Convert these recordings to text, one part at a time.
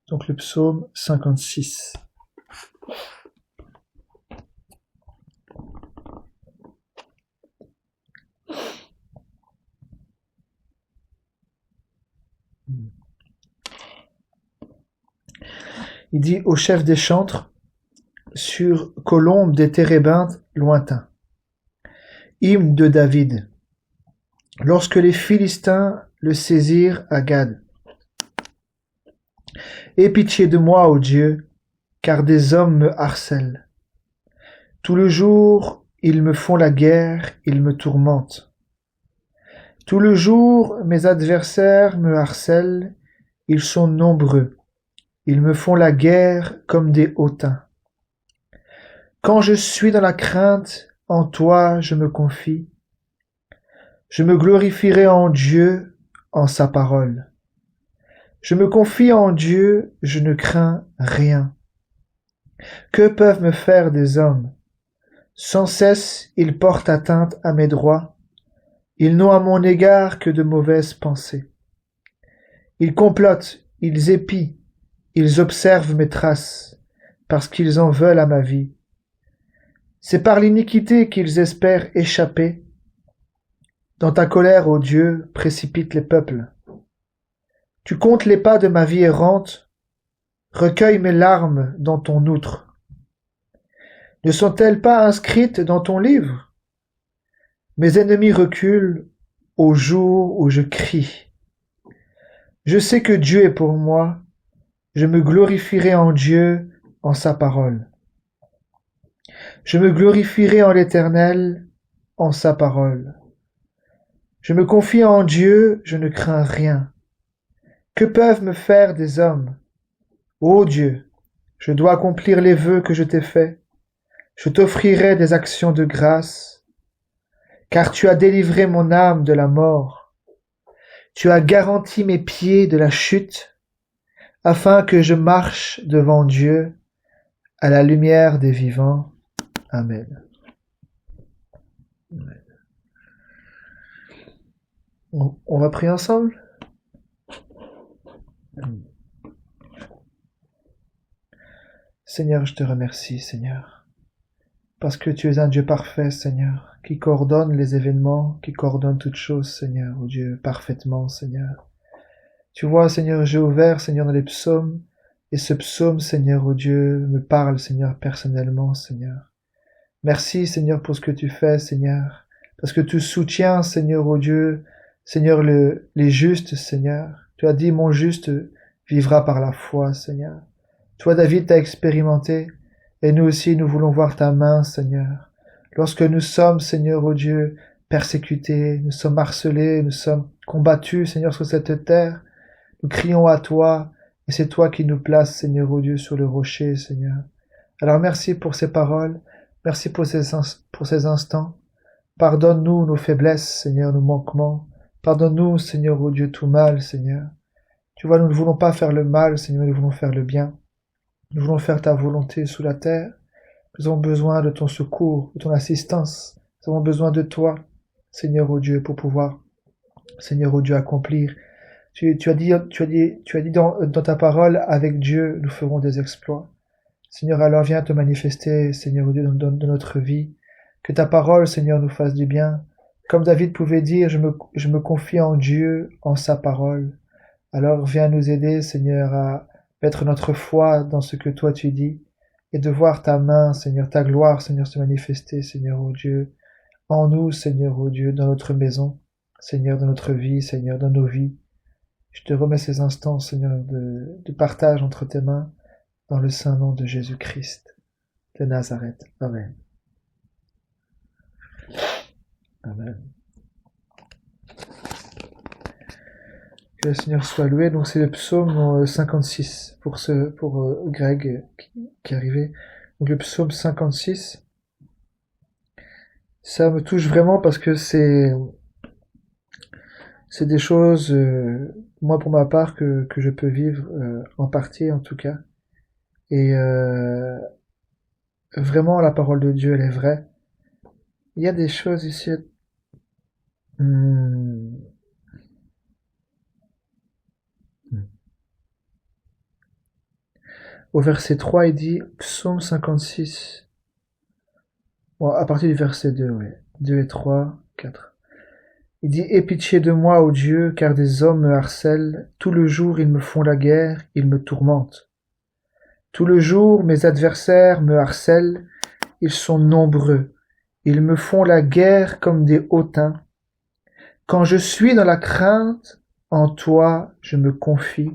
Donc le psaume 56. Il dit au chef des chantres, sur colombe des térébintes lointains. Hymne de David. Lorsque les Philistins le saisirent à Gad. Aie pitié de moi, ô Dieu, car des hommes me harcèlent. Tout le jour, ils me font la guerre, ils me tourmentent. Tout le jour, mes adversaires me harcèlent, ils sont nombreux. Ils me font la guerre comme des hautains. Quand je suis dans la crainte, en toi je me confie. Je me glorifierai en Dieu, en sa parole. Je me confie en Dieu, je ne crains rien. Que peuvent me faire des hommes? Sans cesse, ils portent atteinte à mes droits. Ils n'ont à mon égard que de mauvaises pensées. Ils complotent, ils épient, ils observent mes traces, parce qu'ils en veulent à ma vie. C'est par l'iniquité qu'ils espèrent échapper. Dans ta colère, ô Dieu, précipite les peuples. Tu comptes les pas de ma vie errante, recueille mes larmes dans ton outre. Ne sont-elles pas inscrites dans ton livre? Mes ennemis reculent au jour où je crie. Je sais que Dieu est pour moi, je me glorifierai en Dieu, en sa parole. Je me glorifierai en l'Éternel, en sa parole. Je me confie en Dieu, je ne crains rien. Que peuvent me faire des hommes? Ô Dieu, je dois accomplir les vœux que je t'ai faits. Je t'offrirai des actions de grâce, car tu as délivré mon âme de la mort. Tu as garanti mes pieds de la chute, afin que je marche devant Dieu à la lumière des vivants. Amen. On va prier ensemble? Seigneur, je te remercie, Seigneur, parce que tu es un Dieu parfait, Seigneur, qui coordonne les événements, qui coordonne toutes choses, Seigneur, ô Dieu, parfaitement, Seigneur. Tu vois, Seigneur, j'ai ouvert, Seigneur, dans les psaumes, et ce psaume, Seigneur, ô Dieu, me parle, Seigneur, personnellement, Seigneur. Merci, Seigneur, pour ce que tu fais, Seigneur, parce que tu soutiens, Seigneur, ô Dieu, Seigneur, les justes, Seigneur. Tu as dit, mon juste vivra par la foi, Seigneur. Toi, David, t'as expérimenté, et nous aussi, nous voulons voir ta main, Seigneur. Lorsque nous sommes, Seigneur, ô Dieu, persécutés, nous sommes harcelés, nous sommes combattus, Seigneur, sur cette terre, nous crions à toi, et c'est toi qui nous places, Seigneur, ô Dieu, sur le rocher, Seigneur. Alors merci pour ces paroles, merci pour ces instants. Pardonne-nous nos faiblesses, Seigneur, nos manquements. Pardonne-nous, Seigneur, ô Dieu, tout mal, Seigneur. Tu vois, nous ne voulons pas faire le mal, Seigneur, nous voulons faire le bien. Nous voulons faire ta volonté sous la terre. Nous avons besoin de ton secours, de ton assistance. Nous avons besoin de toi, Seigneur, ô Dieu, pour pouvoir, Seigneur, ô Dieu, accomplir. Tu as dit dans ta parole, avec Dieu, nous ferons des exploits. Seigneur, alors viens te manifester, Seigneur, ô Dieu, dans notre vie. Que ta parole, Seigneur, nous fasse du bien. Comme David pouvait dire, je me confie en Dieu, en sa parole. Alors viens nous aider, Seigneur, à mettre notre foi dans ce que toi tu dis, et de voir ta main, Seigneur, ta gloire, Seigneur, se manifester, Seigneur, ô Dieu, en nous, Seigneur, ô Dieu, dans notre maison, Seigneur, dans notre vie, Seigneur, dans nos vies. Je te remets ces instants, Seigneur, de partage entre tes mains, dans le saint nom de Jésus-Christ de Nazareth. Amen. Amen. Que le Seigneur soit loué. Donc c'est le psaume 56 pour Greg qui est arrivé. Donc le psaume 56, ça me touche vraiment parce que c'est des choses, moi pour ma part, que je peux vivre en partie en tout cas. Et vraiment la parole de Dieu elle est vraie. Il y a des choses ici. Au verset 3, il dit, Psaume 56. Bon, à partir du verset 2, oui. 2 et 3, 4. Il dit, aie pitié de moi, ô Dieu, car des hommes me harcèlent. Tout le jour, ils me font la guerre, ils me tourmentent. Tout le jour, mes adversaires me harcèlent. Ils sont nombreux. Ils me font la guerre comme des hautains. Quand je suis dans la crainte, en toi, je me confie.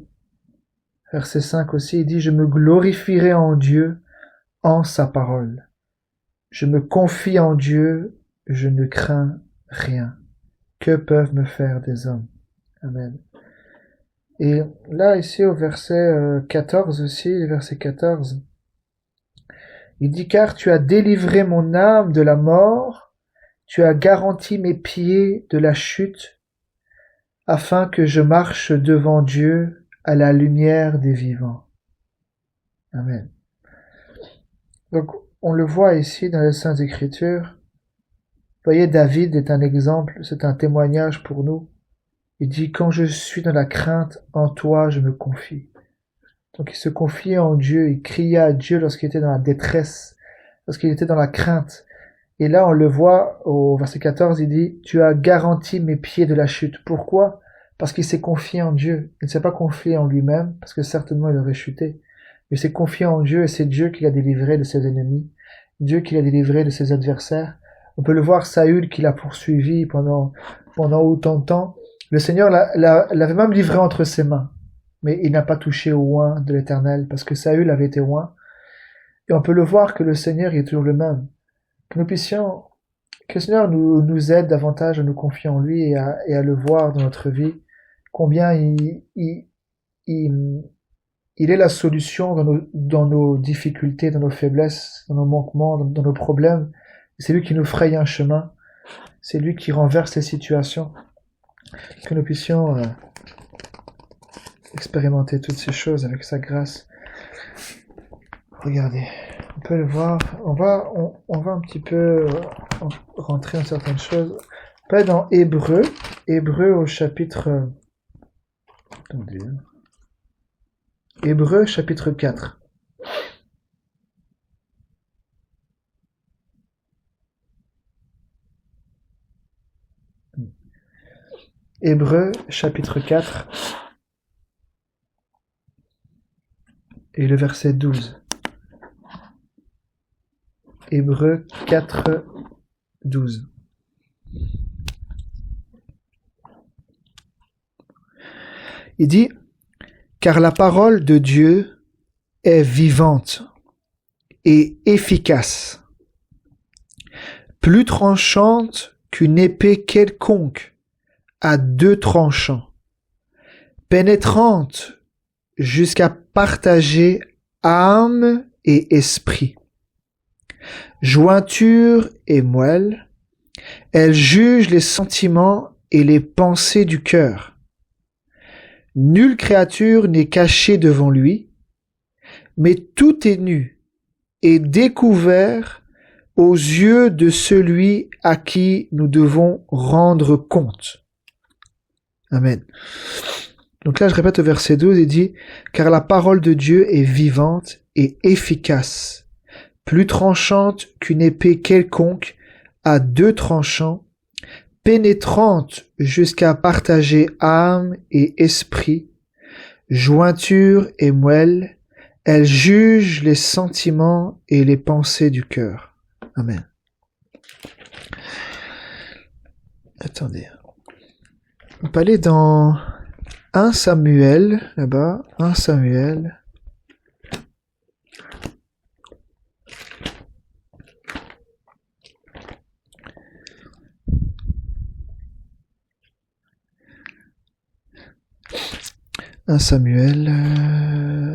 Verset 5 aussi, il dit, je me glorifierai en Dieu, en sa parole. Je me confie en Dieu, je ne crains rien. Que peuvent me faire des hommes? Amen. Et là, ici, au verset 14 aussi, verset 14, il dit, car tu as délivré mon âme de la mort, tu as garanti mes pieds de la chute, afin que je marche devant Dieu à la lumière des vivants. Amen. Donc, on le voit ici dans les Saintes Écritures. Vous voyez, David est un exemple, c'est un témoignage pour nous. Il dit, quand je suis dans la crainte, en toi je me confie. Donc il se confiait en Dieu, il criait à Dieu lorsqu'il était dans la détresse, lorsqu'il était dans la crainte. Et là on le voit au verset 14, il dit, tu as garanti mes pieds de la chute. Pourquoi? Parce qu'il s'est confié en Dieu. Il ne s'est pas confié en lui-même, parce que certainement il aurait chuté. Il s'est confié en Dieu et c'est Dieu qui l'a délivré de ses ennemis, Dieu qui l'a délivré de ses adversaires. On peut le voir, Saül qui l'a poursuivi pendant autant de temps. Le Seigneur l'avait même livré entre ses mains, mais il n'a pas touché au oint de l'Éternel, parce que Saül avait été oint. Et on peut le voir que le Seigneur est toujours le même. Que nous puissions, que le Seigneur nous aide davantage à nous confier en lui et à le voir dans notre vie, combien il est la solution dans nos difficultés, dans nos faiblesses, dans nos manquements, dans nos problèmes. C'est lui qui nous fraye un chemin. C'est lui qui renverse les situations. Que nous puissions expérimenter toutes ces choses avec sa grâce. Regardez, on peut le voir. On va un petit peu rentrer dans certaines choses. Pas dans Hébreux au chapitre. Attendez. Hébreux chapitre 4. Hébreux chapitre 4 et le verset 12. Hébreux 4, 12. Il dit, car la parole de Dieu est vivante et efficace, plus tranchante qu'une épée quelconque, à 2 tranchants, pénétrante jusqu'à partager âme et esprit, jointure et moelle, elle juge les sentiments et les pensées du cœur. Nulle créature n'est cachée devant lui, mais tout est nu et découvert aux yeux de celui à qui nous devons rendre compte. Amen. Donc là, je répète au verset 12, il dit, car la parole de Dieu est vivante et efficace, plus tranchante qu'une épée quelconque, à 2 tranchants, pénétrante jusqu'à partager âme et esprit, jointure et moelle, elle juge les sentiments et les pensées du cœur. Amen. Attendez. On peut aller dans 1 Samuel, là-bas, 1 Samuel.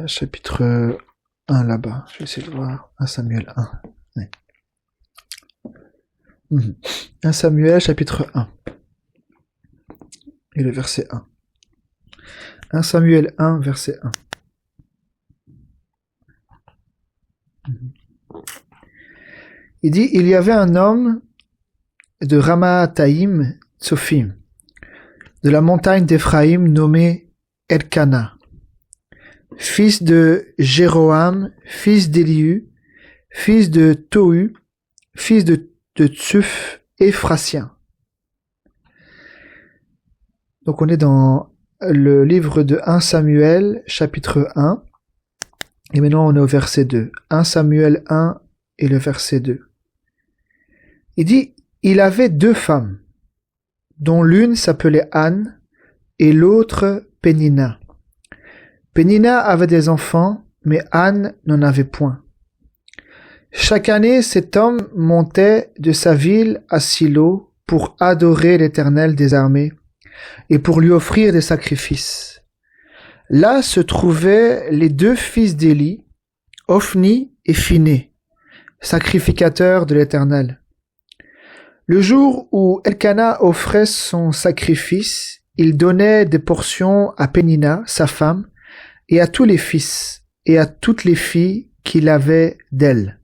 Chapitre 1 là-bas. Je vais essayer de voir. 1 Samuel 1. Ouais. 1 Samuel, chapitre 1. Et le verset 1. 1 Samuel 1, verset 1. Il dit, il y avait un homme de Ramathaïm Tsophim, de la montagne d'Éphraïm nommé Elkana, fils de Jéroham, fils d'Élihu, fils de Tohu, fils de Tsuf, Éphrasien. Donc on est dans le livre de 1 Samuel, chapitre 1, et maintenant on est au verset 2. 1 Samuel 1 et le verset 2. Il dit, il avait 2 femmes, dont l'une s'appelait Anne et l'autre Pénina. Pénina avait des enfants, mais Anne n'en avait point. Chaque année, cet homme montait de sa ville à Silo pour adorer l'Éternel des armées et pour lui offrir des sacrifices. Là se trouvaient les 2 fils d'Éli, Ophni et Phiné, sacrificateurs de l'Éternel. Le jour où Elkana offrait son sacrifice, il donnait des portions à Pénina, sa femme, et à tous les fils, et à toutes les filles qu'il avait d'elle.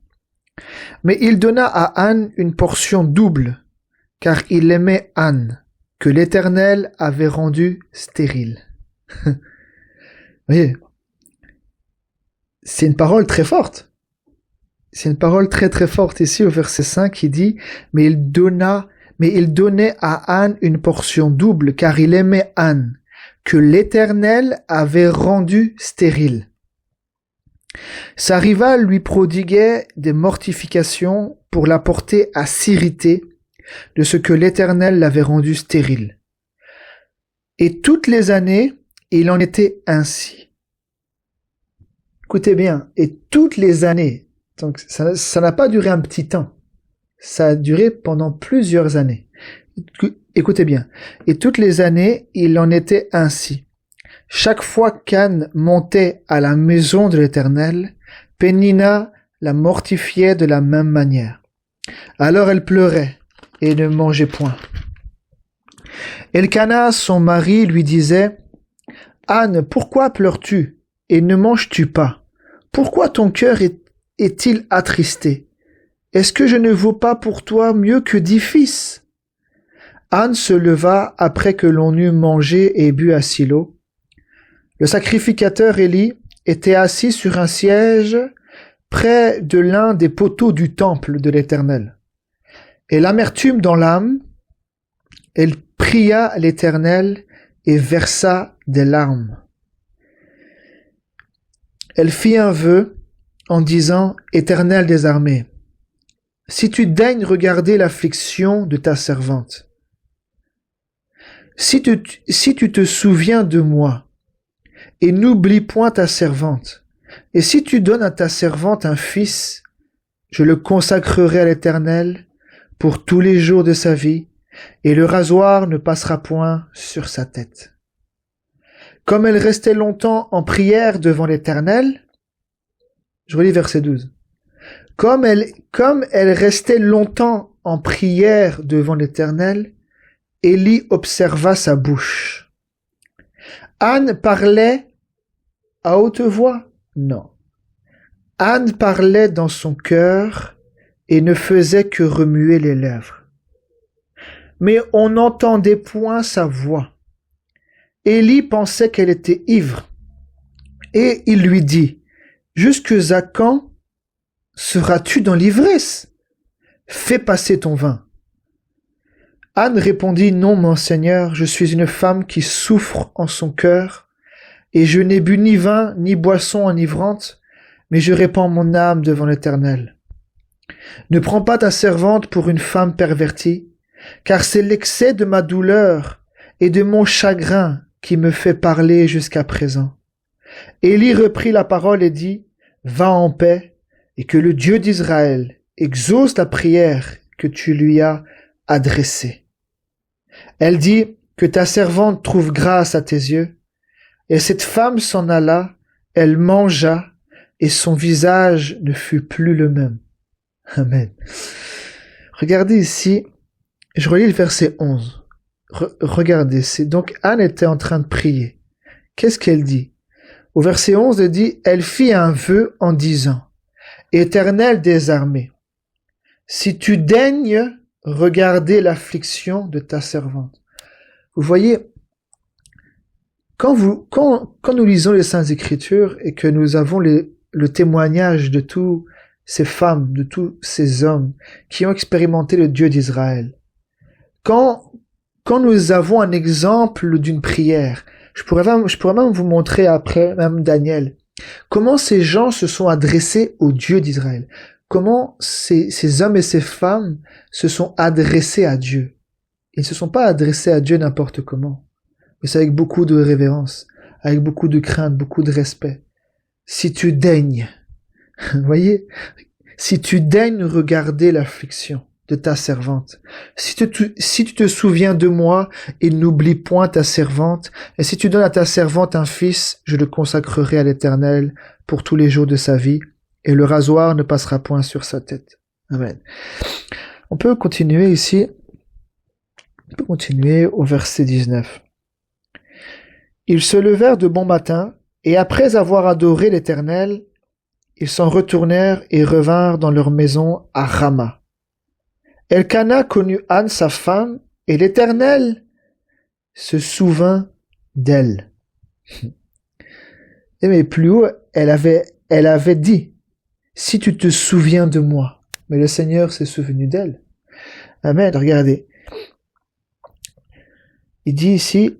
Mais il donna à Anne une portion double, car il aimait Anne, que l'Éternel avait rendue stérile. Vous voyez, c'est une parole très forte. C'est une parole très très forte ici au verset 5 qui dit « Mais il donnait à Anne une portion double, car il aimait Anne, que l'Éternel avait rendue stérile. » Sa rivale lui prodiguait des mortifications pour la porter à s'irriter de ce que l'Éternel l'avait rendue stérile. Et toutes les années, il en était ainsi. Écoutez bien, et toutes les années, donc ça n'a pas duré un petit temps, ça a duré pendant plusieurs années. Écoutez bien, et toutes les années, il en était ainsi. Chaque fois qu'Anne montait à la maison de l'Éternel, Pénina la mortifiait de la même manière. Alors elle pleurait et ne mangeait point. Elkana, son mari, lui disait « Anne, pourquoi pleures-tu et ne manges-tu pas? Pourquoi ton cœur est-il attristé? Est-ce que je ne vaux pas pour toi mieux que 10 fils? » Anne se leva après que l'on eut mangé et bu à Silo. Le sacrificateur Éli était assis sur un siège près de l'un des poteaux du temple de l'Éternel. Et l'amertume dans l'âme, elle pria l'Éternel et versa des larmes. Elle fit un vœu en disant « Éternel des armées, si tu daignes regarder l'affliction de ta servante, si tu te souviens de moi, et n'oublie point ta servante, et si tu donnes à ta servante un fils, je le consacrerai à l'Éternel pour tous les jours de sa vie, et le rasoir ne passera point sur sa tête. » Comme elle restait longtemps en prière devant l'Éternel, je relis verset 12. Comme elle restait longtemps en prière devant l'Éternel, Élie observa sa bouche. Anne parlait à haute voix? Non. Anne parlait dans son cœur et ne faisait que remuer les lèvres. Mais on n'entendait point sa voix. Élie pensait qu'elle était ivre, et il lui dit, « Jusque à quand seras-tu dans l'ivresse? Fais passer ton vin. » Anne répondit, « Non, mon Seigneur, je suis une femme qui souffre en son cœur, et je n'ai bu ni vin ni boisson enivrante, mais je répands mon âme devant l'Éternel. Ne prends pas ta servante pour une femme pervertie, car c'est l'excès de ma douleur et de mon chagrin qui me fait parler jusqu'à présent. » Élie reprit la parole et dit, « Va en paix, et que le Dieu d'Israël exauce la prière que tu lui as adressée. » Elle dit, « Que ta servante trouve grâce à tes yeux. » Et cette femme s'en alla, elle mangea, et son visage ne fut plus le même. Amen. Regardez ici, je relis le verset 11. Regardez, donc Anne était en train de prier. Qu'est-ce qu'elle dit? Au verset 11, elle dit, « Elle fit un vœu en disant, « Éternel des armées, si tu daignes regarder l'affliction de ta servante. » Vous voyez, Quand nous lisons les Saintes Écritures et que nous avons le témoignage de tous ces femmes, de tous ces hommes qui ont expérimenté le Dieu d'Israël, quand nous avons un exemple d'une prière, je pourrais même vous montrer après, même Daniel, comment ces gens se sont adressés au Dieu d'Israël, comment ces hommes et ces femmes se sont adressés à Dieu. Ils ne se sont pas adressés à Dieu n'importe comment, mais c'est avec beaucoup de révérence, avec beaucoup de crainte, beaucoup de respect. Si tu daignes, vous voyez, si tu daignes regarder l'affliction de ta servante, si tu te souviens de moi et n'oublie point ta servante, et si tu donnes à ta servante un fils, je le consacrerai à l'Éternel pour tous les jours de sa vie, et le rasoir ne passera point sur sa tête. Amen. On peut continuer ici. On peut continuer au verset 19. Ils se levèrent de bon matin, et après avoir adoré l'Éternel, ils s'en retournèrent et revinrent dans leur maison à Rama. Elkana connut Anne sa femme, et l'Éternel se souvint d'elle. Mais plus haut, elle avait dit, si tu te souviens de moi. Mais le Seigneur s'est souvenu d'elle. Amen, regardez. Il dit ici,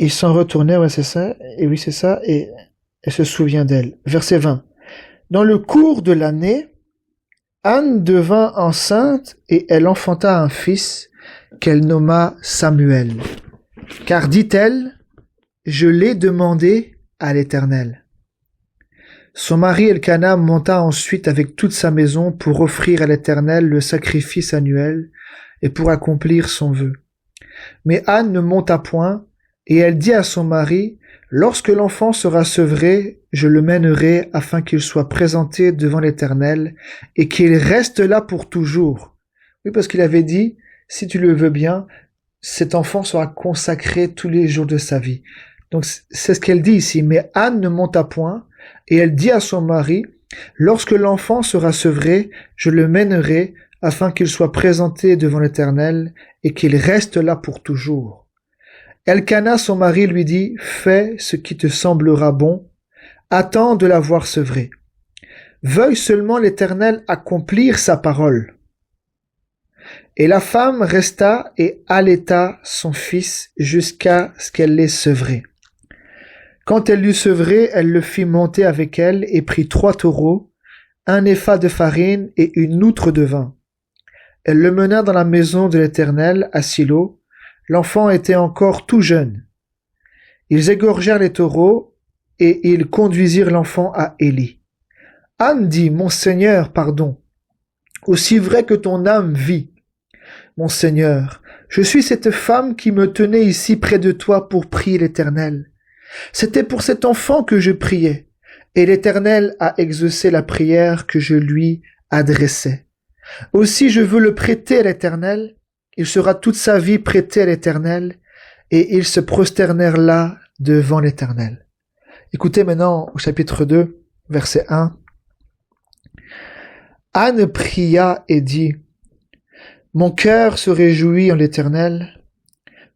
ils s'en retournèrent, ouais, c'est ça, et oui, c'est ça, et elle se souvient d'elle. Verset 20. Dans le cours de l'année, Anne devint enceinte et elle enfanta un fils qu'elle nomma Samuel. Car dit-elle, je l'ai demandé à l'Éternel. Son mari Elkana monta ensuite avec toute sa maison pour offrir à l'Éternel le sacrifice annuel et pour accomplir son vœu. Mais Anne ne monta point, et elle dit à son mari, lorsque l'enfant sera sevré, je le mènerai afin qu'il soit présenté devant l'Éternel et qu'il reste là pour toujours. Oui, parce qu'il avait dit, si tu le veux bien, cet enfant sera consacré tous les jours de sa vie. Donc c'est ce qu'elle dit ici. Mais Anne ne monta point, et elle dit à son mari, lorsque l'enfant sera sevré, je le mènerai afin qu'il soit présenté devant l'Éternel et qu'il reste là pour toujours. Elkana, son mari, lui dit, fais ce qui te semblera bon, attends de la voir sevrée. Veuille seulement l'Éternel accomplir sa parole. Et la femme resta et allaita son fils jusqu'à ce qu'elle l'ait sevré. Quand elle l'eut sevré, elle le fit monter avec elle et prit 3 taureaux, 1 épha de farine et une outre de vin. Elle le mena dans la maison de l'Éternel, à Silo. L'enfant était encore tout jeune. Ils égorgèrent les taureaux, et ils conduisirent l'enfant à Élie. Anne dit, mon Seigneur, pardon, aussi vrai que ton âme vit. Mon Seigneur, je suis cette femme qui me tenait ici près de toi pour prier l'Éternel. C'était pour cet enfant que je priais, et l'Éternel a exaucé la prière que je lui adressais. Aussi je veux le prêter à l'Éternel, il sera toute sa vie prêté à l'Éternel, et ils se prosternèrent là devant l'Éternel. Écoutez maintenant au chapitre 2, verset 1. Anne pria et dit, mon cœur se réjouit en l'Éternel,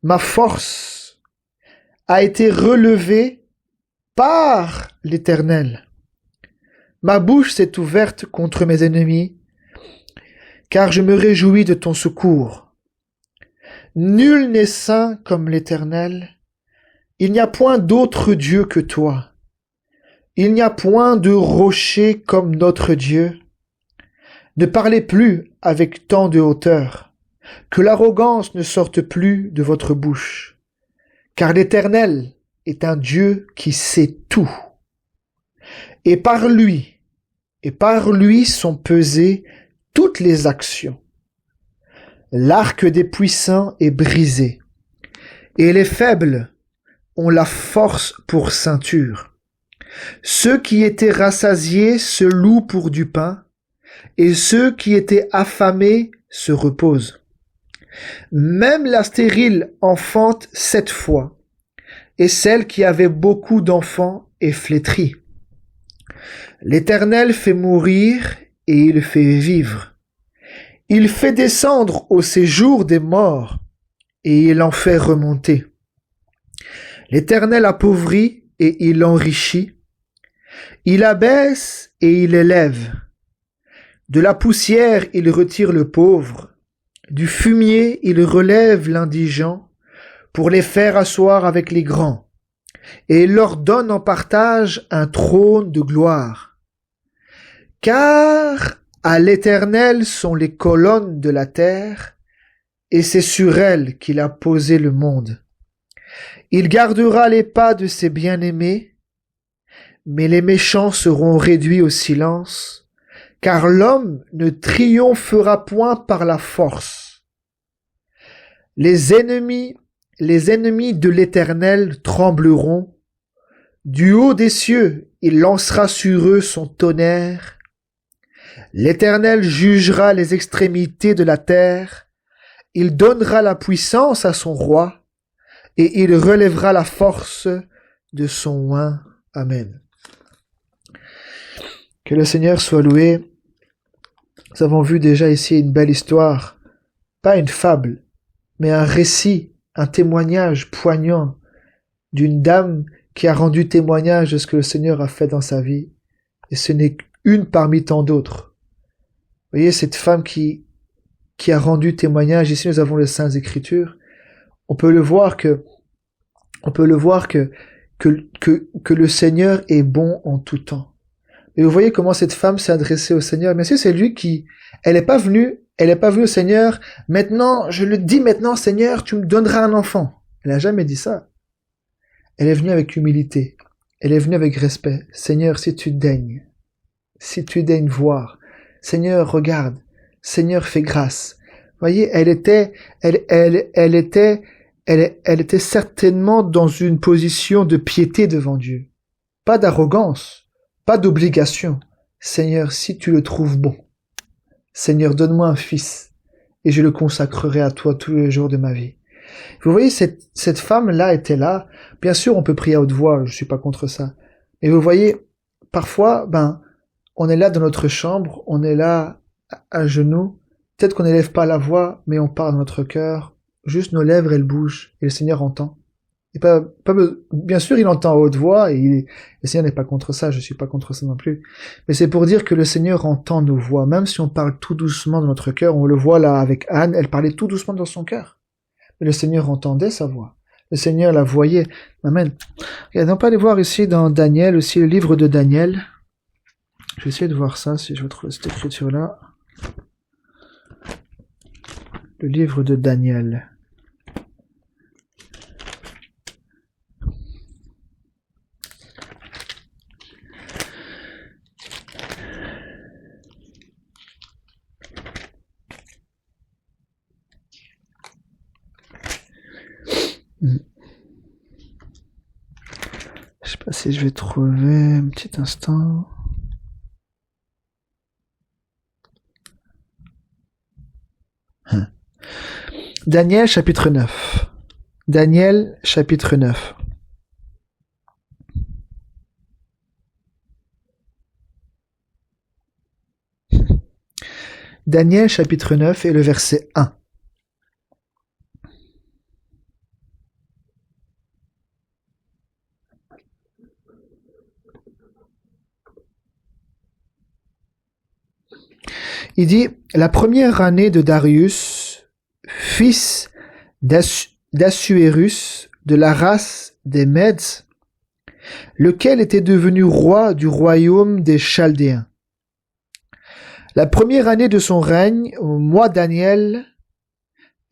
ma force a été relevée par l'Éternel. Ma bouche s'est ouverte contre mes ennemis, car je me réjouis de ton secours. Nul n'est saint comme l'Éternel. Il n'y a point d'autre Dieu que toi. Il n'y a point de rocher comme notre Dieu. Ne parlez plus avec tant de hauteur, que l'arrogance ne sorte plus de votre bouche, car l'Éternel est un Dieu qui sait tout. Et par lui sont pesées toutes les actions. L'arc des puissants est brisé, et les faibles ont la force pour ceinture. Ceux qui étaient rassasiés se louent pour du pain, et ceux qui étaient affamés se reposent. Même la stérile enfante 7 fois, et celle qui avait beaucoup d'enfants est flétrie. L'Éternel fait mourir et il fait vivre. Il fait descendre au séjour des morts et il en fait remonter. L'Éternel appauvrit et il enrichit. Il abaisse et il élève. De la poussière, il retire le pauvre. Du fumier, il relève l'indigent pour les faire asseoir avec les grands. Et il leur donne en partage un trône de gloire. Car à l'Éternel sont les colonnes de la terre, et c'est sur elles qu'il a posé le monde. Il gardera les pas de ses bien-aimés, mais les méchants seront réduits au silence, car l'homme ne triomphera point par la force. Les ennemis de l'Éternel trembleront. Du haut des cieux, il lancera sur eux son tonnerre. L'Éternel jugera les extrémités de la terre. Il donnera la puissance à son roi et il relèvera la force de son oint. Amen. Que le Seigneur soit loué. Nous avons vu déjà ici une belle histoire, pas une fable, mais un récit, un témoignage poignant d'une dame qui a rendu témoignage de ce que le Seigneur a fait dans sa vie. Et ce n'est qu'une parmi tant d'autres. Vous voyez, cette femme qui a rendu témoignage, ici nous avons les Saintes Écritures, on peut le voir que le Seigneur est bon en tout temps. Et vous voyez comment cette femme s'est adressée au Seigneur. Bien sûr, c'est lui elle n'est pas venue au Seigneur, maintenant, je le dis maintenant, Seigneur, tu me donneras un enfant. Elle n'a jamais dit ça. Elle est venue avec humilité. Elle est venue avec respect. Seigneur, si tu daignes voir. Seigneur, regarde. Seigneur, fais grâce. Vous voyez, elle était certainement dans une position de piété devant Dieu. Pas d'arrogance. Pas d'obligation. Seigneur, si tu le trouves bon. Seigneur, donne-moi un fils et je le consacrerai à toi tous les jours de ma vie. Vous voyez, cette femme-là était là. Bien sûr, on peut prier à haute voix, je suis pas contre ça. Mais vous voyez, parfois, on est là dans notre chambre, on est là à genoux. Peut-être qu'on n'élève pas la voix, mais on parle dans notre cœur. Juste nos lèvres, elles bougent et le Seigneur entend. Et bien sûr, il entend à haute voix et le Seigneur n'est pas contre ça, je suis pas contre ça non plus. Mais c'est pour dire que le Seigneur entend nos voix, même si on parle tout doucement dans notre cœur. On le voit là avec Anne, elle parlait tout doucement dans son cœur. Mais le Seigneur entendait sa voix. Le Seigneur la voyait. Amen. Regardez, on peut aller voir ici dans Daniel, aussi le livre de Daniel. Je vais essayer de voir ça, si je retrouve cette écriture-là. Le livre de Daniel. Je sais pas si je vais trouver un petit instant. Daniel chapitre 9. Daniel chapitre 9. Daniel chapitre 9 et le verset 1. Il dit, la première année de Darius, fils d'Assuérus, de la race des Mèdes, lequel était devenu roi du royaume des Chaldéens. La première année de son règne, au mois Daniel,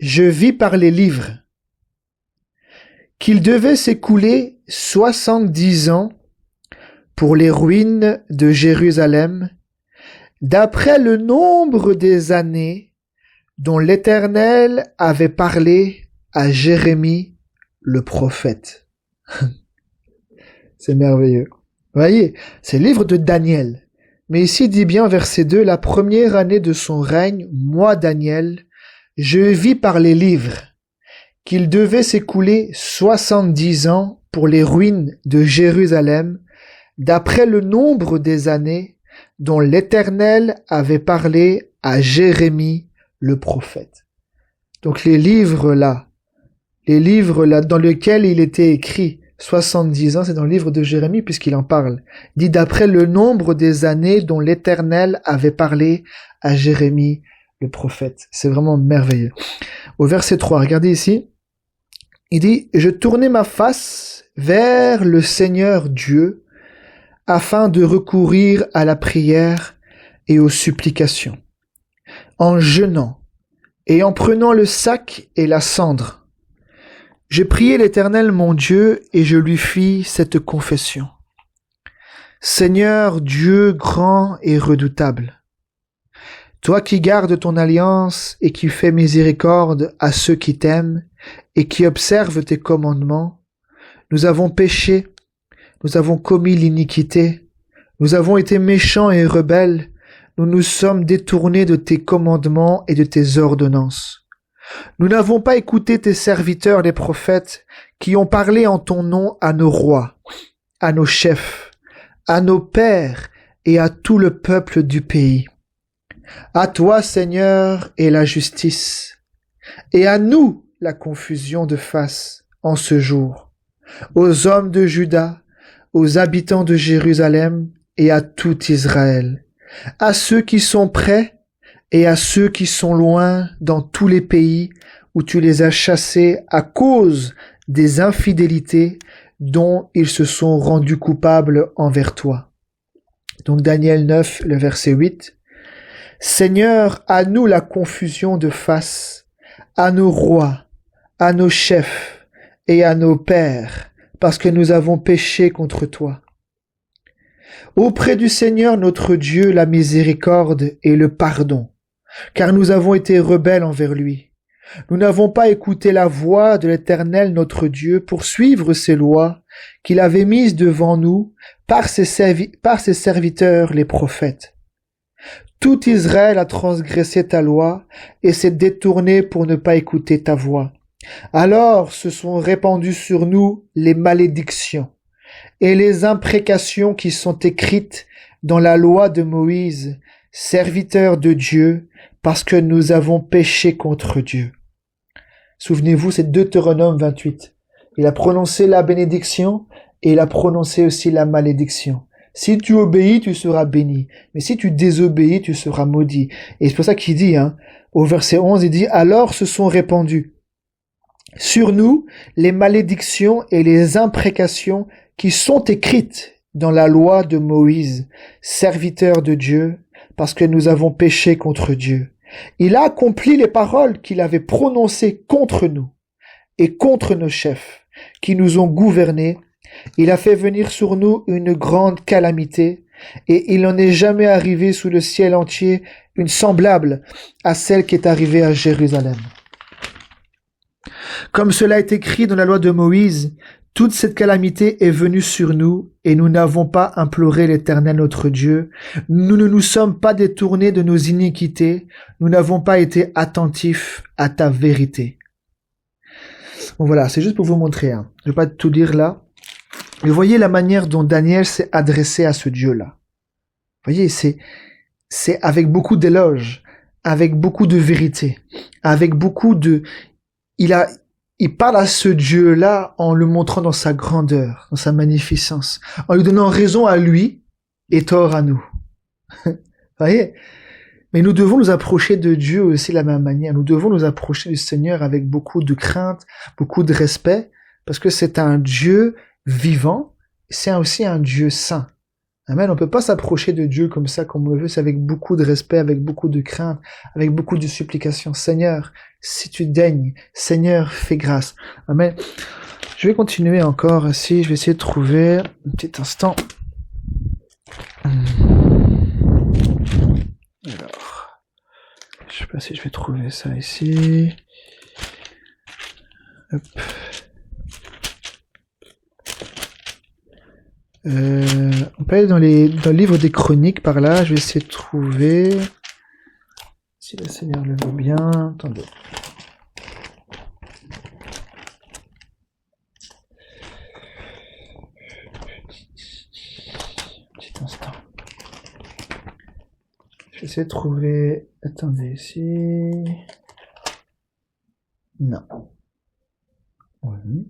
je vis par les livres qu'il devait s'écouler 70 ans pour les ruines de Jérusalem, d'après le nombre des années dont l'Éternel avait parlé à Jérémie le prophète. C'est merveilleux. Vous voyez, c'est le livre de Daniel. Mais ici, il dit bien, verset 2, la première année de son règne, moi, Daniel, je vis par les livres qu'il devait s'écouler 70 ans pour les ruines de Jérusalem, d'après le nombre des années dont l'Éternel avait parlé à Jérémie le prophète. Donc les livres là dans lesquels il était écrit 70 ans, c'est dans le livre de Jérémie puisqu'il en parle. Il dit d'après le nombre des années dont l'Éternel avait parlé à Jérémie le prophète. C'est vraiment merveilleux. Au verset 3, regardez ici. Il dit, je tournai ma face vers le Seigneur Dieu afin de recourir à la prière et aux supplications, en jeûnant et en prenant le sac et la cendre. J'ai prié l'Éternel mon Dieu et je lui fis cette confession. Seigneur Dieu grand et redoutable, toi qui gardes ton alliance et qui fais miséricorde à ceux qui t'aiment et qui observent tes commandements, nous avons péché, nous avons commis l'iniquité, nous avons été méchants et rebelles, nous nous sommes détournés de tes commandements et de tes ordonnances. Nous n'avons pas écouté tes serviteurs les prophètes qui ont parlé en ton nom à nos rois, à nos chefs, à nos pères et à tout le peuple du pays. À toi, Seigneur, est la justice, et à nous la confusion de face en ce jour, aux hommes de Juda, aux habitants de Jérusalem et à tout Israël, à ceux qui sont près et à ceux qui sont loin dans tous les pays où tu les as chassés à cause des infidélités dont ils se sont rendus coupables envers toi. Donc Daniel 9, le verset 8. Seigneur, à nous la confusion de face, à nos rois, à nos chefs et à nos pères, parce que nous avons péché contre toi. Auprès du Seigneur notre Dieu la miséricorde et le pardon, car nous avons été rebelles envers lui. Nous n'avons pas écouté la voix de l'Éternel notre Dieu pour suivre ses lois qu'il avait mises devant nous par ses serviteurs les prophètes. Tout Israël a transgressé ta loi et s'est détourné pour ne pas écouter ta voix. Alors se sont répandues sur nous les malédictions et les imprécations qui sont écrites dans la loi de Moïse, serviteur de Dieu, parce que nous avons péché contre Dieu. Souvenez-vous, c'est Deutéronome 28. Il a prononcé la bénédiction et il a prononcé aussi la malédiction. Si tu obéis, tu seras béni. Mais si tu désobéis, tu seras maudit. Et c'est pour ça qu'il dit, au verset 11, il dit, alors se sont répandues sur nous les malédictions et les imprécations qui sont écrites dans la loi de Moïse, serviteur de Dieu, parce que nous avons péché contre Dieu. Il a accompli les paroles qu'il avait prononcées contre nous et contre nos chefs, qui nous ont gouvernés. Il a fait venir sur nous une grande calamité, et il n'en est jamais arrivé sous le ciel entier une semblable à celle qui est arrivée à Jérusalem. Comme cela est écrit dans la loi de Moïse, toute cette calamité est venue sur nous, et nous n'avons pas imploré l'Éternel notre Dieu. Nous ne nous sommes pas détournés de nos iniquités, nous n'avons pas été attentifs à ta vérité. Bon voilà, c'est juste pour vous montrer. Je ne vais pas tout lire là. Mais voyez la manière dont Daniel s'est adressé à ce Dieu-là. Voyez, c'est avec beaucoup d'éloges, avec beaucoup de vérité, avec beaucoup de... Il parle à ce Dieu-là en le montrant dans sa grandeur, dans sa magnificence, en lui donnant raison à lui et tort à nous. Voyez? Mais nous devons nous approcher de Dieu aussi de la même manière. Nous devons nous approcher du Seigneur avec beaucoup de crainte, beaucoup de respect, parce que c'est un Dieu vivant, c'est aussi un Dieu saint. Amen. On peut pas s'approcher de Dieu comme ça, comme on le veut, c'est avec beaucoup de respect, avec beaucoup de crainte, avec beaucoup de supplication. Seigneur, si tu daignes, Seigneur, fais grâce. Amen. Je vais continuer encore ici, je vais essayer de trouver un petit instant. Alors, je sais pas si je vais trouver ça ici. Hop. On peut aller dans le livre des Chroniques par là. Je vais essayer de trouver. Si le Seigneur le veut bien. Attendez. Petit instant. Je vais essayer de trouver. Attendez ici. Non. Oui.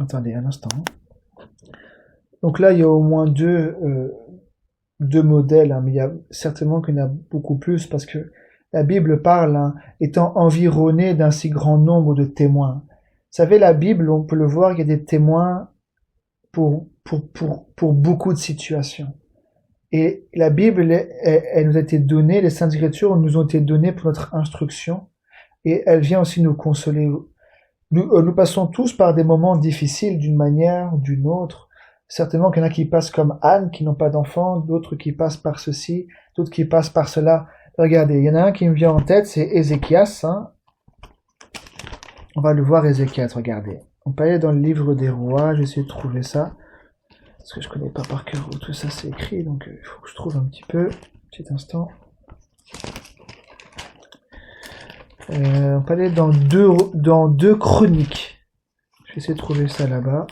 Attendez un instant. Donc là, il y a au moins deux modèles, hein, mais il y a certainement qu'il y en a beaucoup plus parce que la Bible parle, hein, étant environnée d'un si grand nombre de témoins. Vous savez, la Bible, on peut le voir, il y a des témoins pour beaucoup de situations. Et la Bible, elle nous a été donnée, les Saintes Écritures nous ont été données pour notre instruction, et elle vient aussi nous consoler. Nous passons tous par des moments difficiles d'une manière ou d'une autre. Certainement qu'il y en a qui passent comme Anne, qui n'ont pas d'enfants, d'autres qui passent par ceci, d'autres qui passent par cela. Regardez, il y en a un qui me vient en tête, c'est Ézéchias. Hein. On va le voir, Ézéchias, regardez. On peut aller dans le livre des rois, j'essaie de trouver ça. Parce que je connais pas par cœur où tout ça c'est écrit, donc il faut que je trouve un petit peu. Petit instant. On peut aller dans deux chroniques. Je vais essayer de trouver ça là-bas.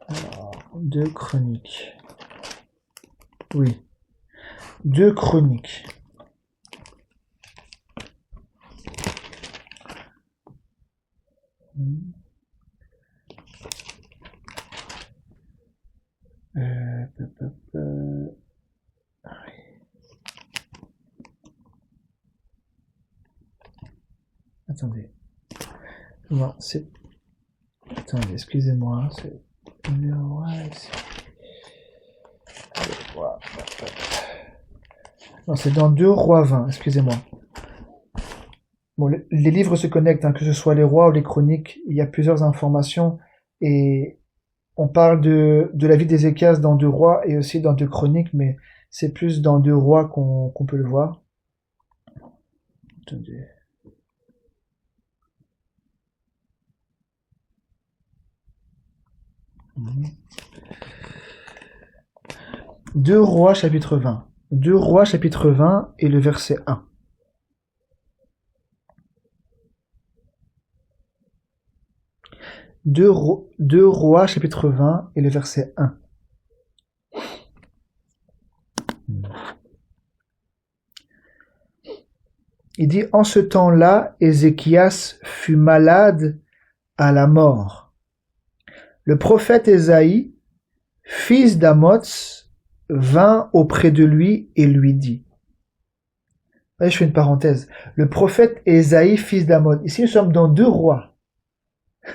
Alors, 2 chroniques. Oui. 2 chroniques. Attendez. Non, c'est... Attendez, excusez-moi. C'est... Non, c'est dans 2 rois 20, excusez-moi. Bon, les livres se connectent, hein, que ce soit les rois ou les chroniques, il y a plusieurs informations et on parle de la vie d'Ézéchias dans 2 rois et aussi dans 2 chroniques, mais c'est plus dans 2 rois qu'on peut le voir. Attendez. Deux rois chapitre 20. 2 rois chapitre 20 et le verset 1. Deux rois chapitre 20 et le verset 1. Il dit, en ce temps-là, Ézéchias fut malade à la mort. Le prophète Ésaïe, fils d'Amoz, vint auprès de lui et lui dit. Je fais une parenthèse. Le prophète Ésaïe, fils d'Amoz. Ici, nous sommes dans 2 rois.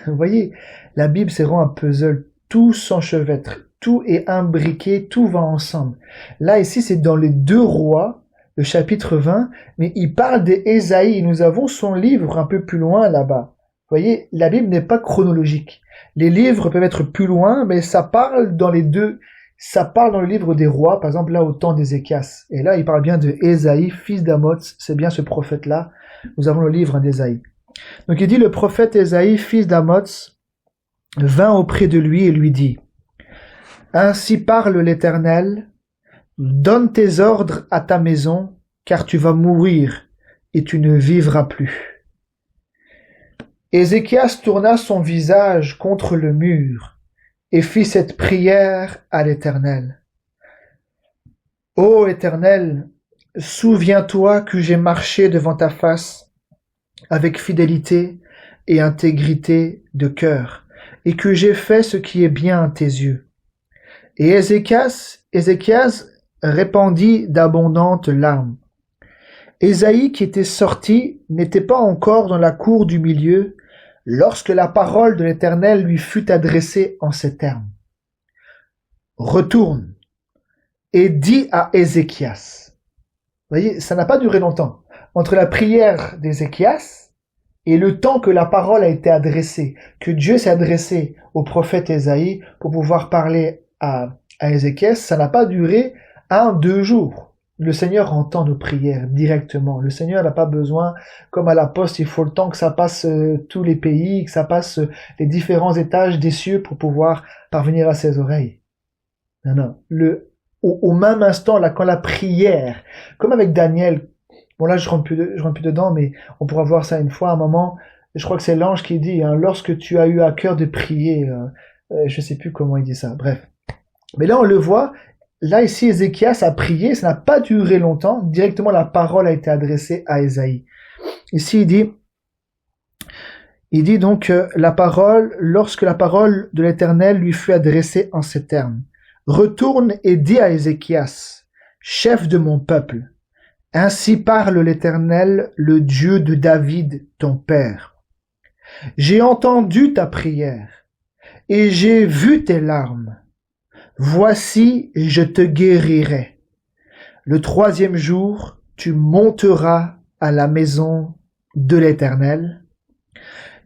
Vous voyez, la Bible, c'est vraiment un puzzle. Tout s'enchevêtre, tout est imbriqué, tout va ensemble. Là, ici, c'est dans les 2 rois, le chapitre 20, mais il parle d'Ésaïe. Nous avons son livre un peu plus loin là-bas. Vous voyez, la Bible n'est pas chronologique. Les livres peuvent être plus loin, mais ça parle dans les 2. Ça parle dans le livre des rois, par exemple là au temps d'Ézéchias. Et là, il parle bien de Ésaïe, fils d'Amoz. C'est bien ce prophète-là. Nous avons le livre d'Ésaïe. Donc il dit, le prophète Ésaïe, fils d'Amoz, vint auprès de lui et lui dit, ainsi parle l'Éternel, donne tes ordres à ta maison, car tu vas mourir et tu ne vivras plus. Ézéchias tourna son visage contre le mur et fit cette prière à l'Éternel. Ô Éternel, souviens-toi que j'ai marché devant ta face avec fidélité et intégrité de cœur, et que j'ai fait ce qui est bien à tes yeux. Et Ézéchias répandit d'abondantes larmes. Ésaïe qui était sorti n'était pas encore dans la cour du milieu lorsque la parole de l'Éternel lui fut adressée en ces termes. Retourne et dis à Ézéchias. Vous voyez, ça n'a pas duré longtemps. Entre la prière d'Ézéchias et le temps que la parole a été adressée, que Dieu s'est adressé au prophète Ésaïe pour pouvoir parler à Ézéchias, ça n'a pas duré 1-2 jours. Le Seigneur entend nos prières directement. Le Seigneur n'a pas besoin, comme à la poste, il faut le temps que ça passe tous les pays, que ça passe les différents étages des cieux pour pouvoir parvenir à ses oreilles. Non. Au même instant, là, quand la prière, comme avec Daniel, bon là je rentre plus dedans, mais on pourra voir ça une fois, à un moment, je crois que c'est l'ange qui dit, hein, lorsque tu as eu à cœur de prier, je sais plus comment il dit ça, bref. Mais là on le voit, là ici Ézéchias a prié, ça n'a pas duré longtemps, directement la parole a été adressée à Ésaïe. Ici il dit, Il dit donc lorsque la parole de l'Éternel lui fut adressée en ces termes, retourne et dis à Ézéchias, chef de mon peuple, ainsi parle l'Éternel, le Dieu de David, ton père. J'ai entendu ta prière et j'ai vu tes larmes. Voici, je te guérirai. Le 3e jour, tu monteras à la maison de l'Éternel.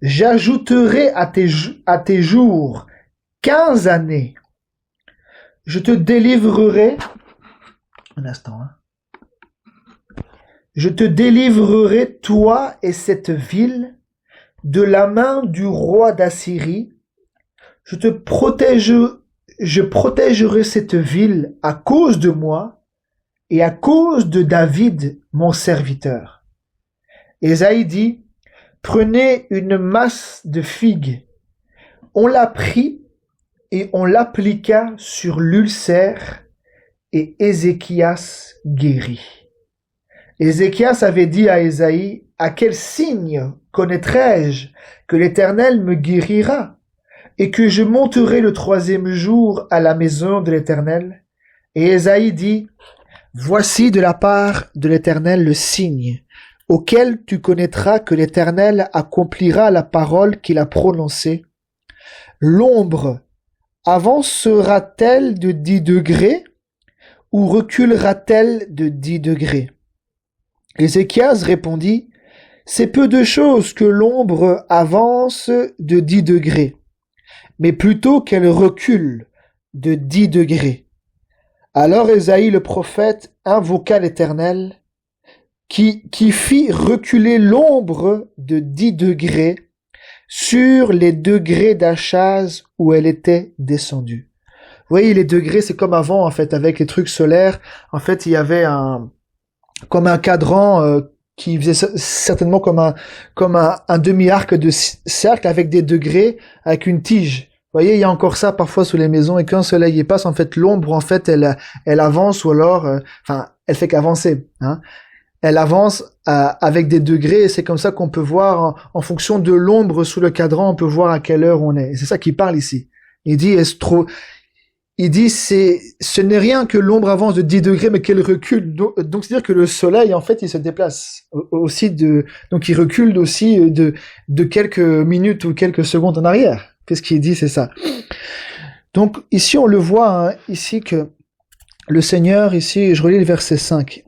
J'ajouterai à tes jours 15 années. Je te délivrerai. Un instant. Je te délivrerai, toi et cette ville, de la main du roi d'Assyrie. Je protégerai cette ville à cause de moi et à cause de David, mon serviteur. Ésaïe dit, prenez une masse de figues. On la prit et on l'appliqua sur l'ulcère et Ézéchias guérit. Ézéchias avait dit à Ésaïe, à quel signe connaîtrai-je que l'Éternel me guérira et que je monterai le 3e jour à la maison de l'Éternel? Et Ésaïe dit, voici de la part de l'Éternel le signe auquel tu connaîtras que l'Éternel accomplira la parole qu'il a prononcée. L'ombre avancera-t-elle de 10 degrés ou reculera-t-elle de 10 degrés? Ézéchias répondit, c'est peu de choses que l'ombre avance de 10 degrés, mais plutôt qu'elle recule de 10 degrés. Alors Ésaïe le prophète invoqua l'Éternel, qui fit reculer l'ombre de 10 degrés sur les degrés d'Achaz où elle était descendue. Vous voyez, les degrés, c'est comme avant, en fait, avec les trucs solaires. En fait, il y avait comme un cadran qui faisait certainement comme un demi-arc de cercle avec des degrés, avec une tige. Vous voyez, il y a encore ça parfois sous les maisons, et quand le soleil y passe, en fait, l'ombre, en fait, elle avance, ou alors, elle fait qu'avancer, hein. Elle avance avec des degrés, et c'est comme ça qu'on peut voir, en fonction de l'ombre sous le cadran, on peut voir à quelle heure on est. Et c'est ça qu'il parle ici. Il dit, ce n'est rien que l'ombre avance de 10 degrés, mais qu'elle recule. Donc, c'est-à-dire que le soleil, en fait, il se déplace aussi donc il recule aussi de quelques minutes ou quelques secondes en arrière. Qu'est-ce qu'il dit, c'est ça. Donc, ici, on le voit, hein, ici, que le Seigneur, ici, je relis le verset 5.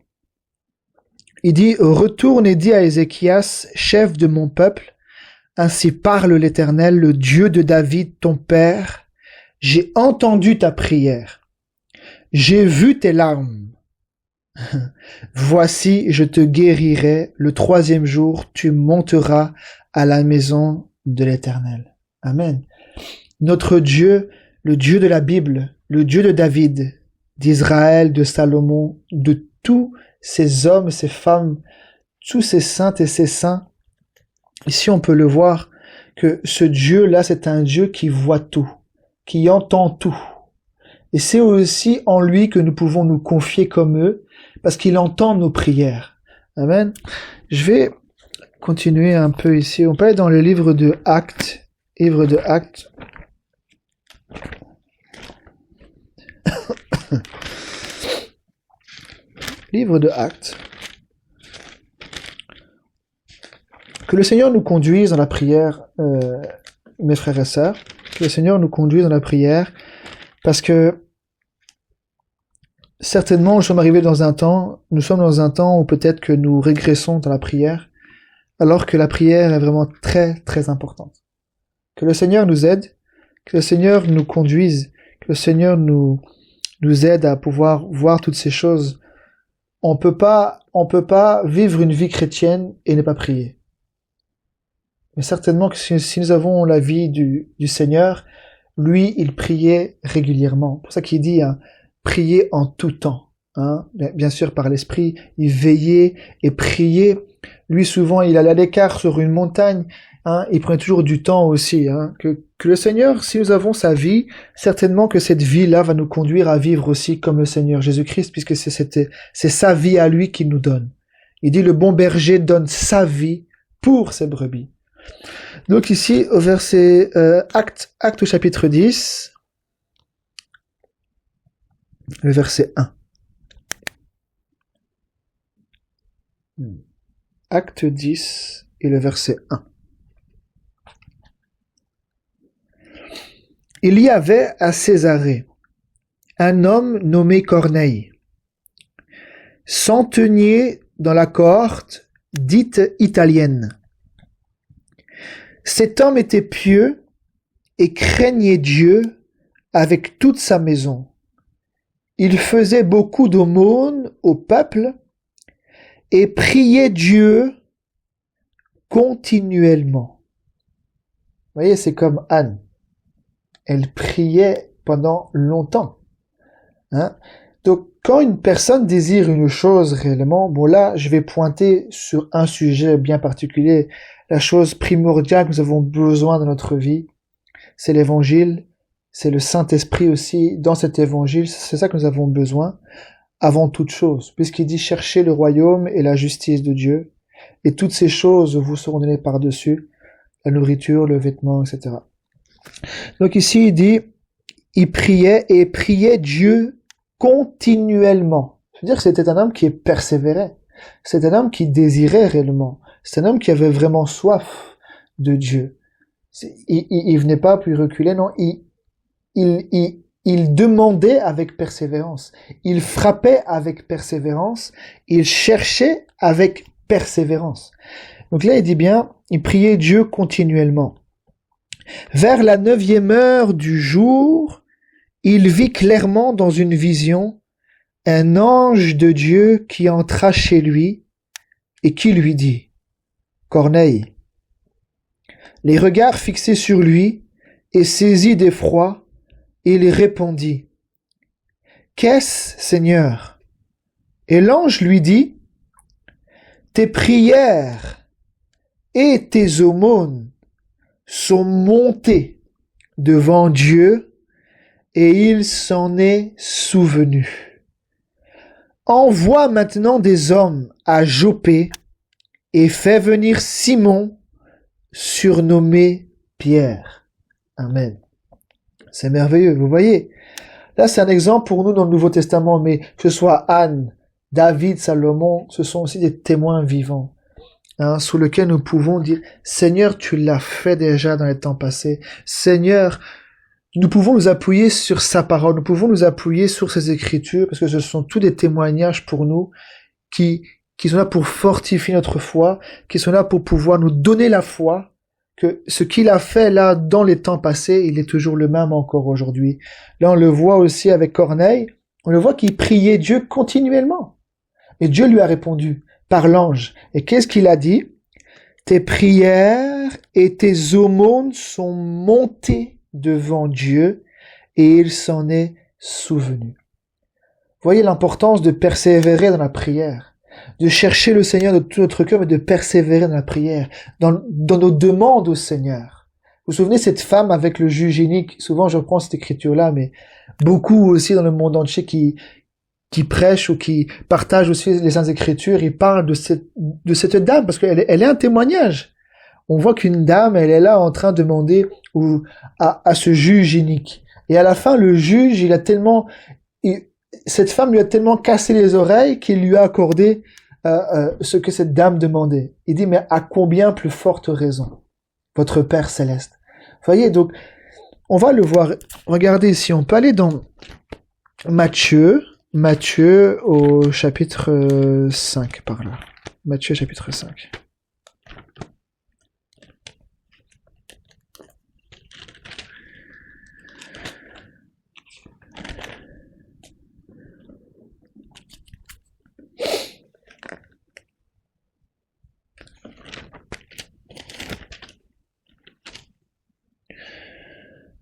Il dit, retourne et dis à Ézéchias, chef de mon peuple, ainsi parle l'Éternel, le Dieu de David, ton père, j'ai entendu ta prière, j'ai vu tes larmes. Voici, je te guérirai, le 3e jour, tu monteras à la maison de l'Éternel. Amen. Notre Dieu, le Dieu de la Bible, le Dieu de David, d'Israël, de Salomon, de tous ces hommes, ces femmes, tous ces saintes et ces saints, ici on peut le voir que ce Dieu-là, c'est un Dieu qui voit tout, qui entend tout. Et c'est aussi en lui que nous pouvons nous confier comme eux, parce qu'il entend nos prières. Amen. Je vais continuer un peu ici. On peut aller dans le livre de Actes. Livre de Actes. Livre de Actes. Que le Seigneur nous conduise dans la prière, mes frères et sœurs. Que le Seigneur nous conduise dans la prière, parce que certainement nous sommes dans un temps où peut-être que nous régressons dans la prière, alors que la prière est vraiment très très importante. Que le Seigneur nous aide, que le Seigneur nous conduise, que le Seigneur nous aide à pouvoir voir toutes ces choses. On peut pas vivre une vie chrétienne et ne pas prier. Mais certainement que si nous avons la vie du Seigneur, lui, il priait régulièrement. C'est pour ça qu'il dit, hein, prier en tout temps. Hein. Bien sûr, par l'esprit, il veillait et priait. Lui, souvent, il allait à l'écart sur une montagne. Hein, il prenait toujours du temps aussi. Hein. Que le Seigneur, si nous avons sa vie, certainement que cette vie-là va nous conduire à vivre aussi comme le Seigneur Jésus-Christ, puisque c'est sa vie à lui qu'il nous donne. Il dit, le bon berger donne sa vie pour ses brebis. Donc ici, au verset Acte au chapitre 10, le verset 1. Acte 10 et le verset 1. Il y avait à Césarée un homme nommé Corneille, centenier dans la cohorte dite italienne. Cet homme était pieux et craignait Dieu avec toute sa maison. Il faisait beaucoup d'aumônes au peuple et priait Dieu continuellement. Vous voyez, c'est comme Anne. Elle priait pendant longtemps. Hein? Donc, quand une personne désire une chose réellement, bon là, je vais pointer sur un sujet bien particulier. La chose primordiale que nous avons besoin dans notre vie, c'est l'évangile, c'est le Saint-Esprit aussi. Dans cet évangile, c'est ça que nous avons besoin avant toute chose, puisqu'il dit cherchez le royaume et la justice de Dieu, et toutes ces choses vous seront données par-dessus, la nourriture, le vêtement, etc. Donc ici, il dit, il priait Dieu continuellement. C'est-à-dire que c'était un homme qui persévérait. C'est un homme qui désirait réellement. C'est un homme qui avait vraiment soif de Dieu. Il venait pas puis reculait, non. Il demandait avec persévérance. Il frappait avec persévérance. Il cherchait avec persévérance. Donc là, il dit bien, il priait Dieu continuellement. Vers la 9e heure du jour, il vit clairement dans une vision un ange de Dieu qui entra chez lui et qui lui dit « Corneille ». Les regards fixés sur lui et saisi d'effroi, il répondit « Qu'est-ce, Seigneur ?» Et l'ange lui dit « Tes prières et tes aumônes sont montées devant Dieu et il s'en est souvenu. Envoie maintenant des hommes à Joppé et fais venir Simon, surnommé Pierre. Amen. C'est merveilleux, vous voyez. Là, c'est un exemple pour nous dans le Nouveau Testament, mais que ce soit Anne, David, Salomon, ce sont aussi des témoins vivants, sous lesquels nous pouvons dire, Seigneur, tu l'as fait déjà dans les temps passés. Seigneur, nous pouvons nous appuyer sur sa parole, nous pouvons nous appuyer sur ses écritures, parce que ce sont tous des témoignages pour nous qui sont là pour fortifier notre foi, qui sont là pour pouvoir nous donner la foi, que ce qu'il a fait là dans les temps passés, il est toujours le même encore aujourd'hui. Là, on le voit aussi avec Corneille, on le voit qu'il priait Dieu continuellement. Et Dieu lui a répondu par l'ange. Et qu'est-ce qu'il a dit? Tes prières et tes aumônes sont montées devant Dieu et il s'en est souvenu. Voyez l'importance de persévérer dans la prière, de chercher le Seigneur de tout notre cœur, mais de persévérer dans la prière, dans nos demandes au Seigneur. Vous vous souvenez cette femme avec le juge inique? Souvent je reprends cette écriture-là, mais beaucoup aussi dans le monde entier qui prêchent ou qui partagent aussi les Saintes Écritures, ils parlent de cette dame, parce qu'elle est un témoignage. On voit qu'une dame, elle est là en train de demander à ce juge inique. Et à la fin, le juge, cette femme lui a tellement cassé les oreilles qu'il lui a accordé ce que cette dame demandait. Il dit, mais à combien plus forte raison, votre Père Céleste. Vous voyez, donc, on va le voir. Regardez ici, on peut aller dans Matthieu au chapitre 5, par là. Matthieu chapitre 5.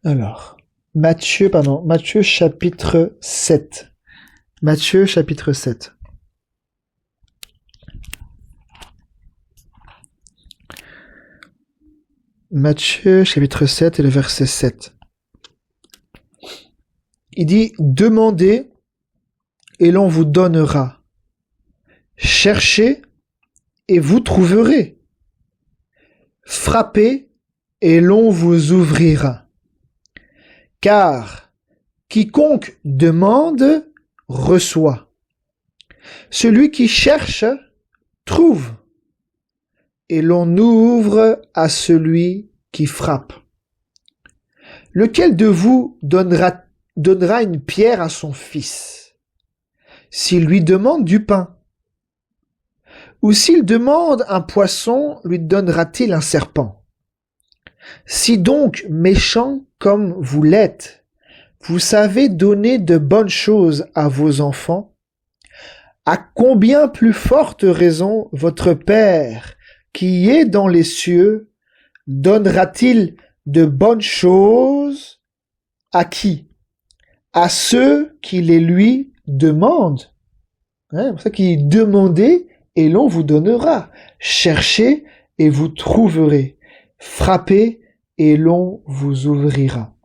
Alors, Matthieu chapitre 7. Matthieu chapitre 7. Matthieu chapitre 7 et le verset 7. Il dit, demandez et l'on vous donnera. Cherchez et vous trouverez. Frappez et l'on vous ouvrira. Car quiconque demande, reçoit. Celui qui cherche, trouve. Et l'on ouvre à celui qui frappe. Lequel de vous donnera une pierre à son fils, s'il lui demande du pain? Ou s'il demande un poisson, lui donnera-t-il un serpent? Si donc, méchants comme vous l'êtes, vous savez donner de bonnes choses à vos enfants, à combien plus forte raison votre Père, qui est dans les cieux, donnera-t-il de bonnes choses à qui? À ceux qui les lui demandent. C'est pour ça qu'il dit demandez et l'on vous donnera. Cherchez et vous trouverez. Frappez et l'on vous ouvrira.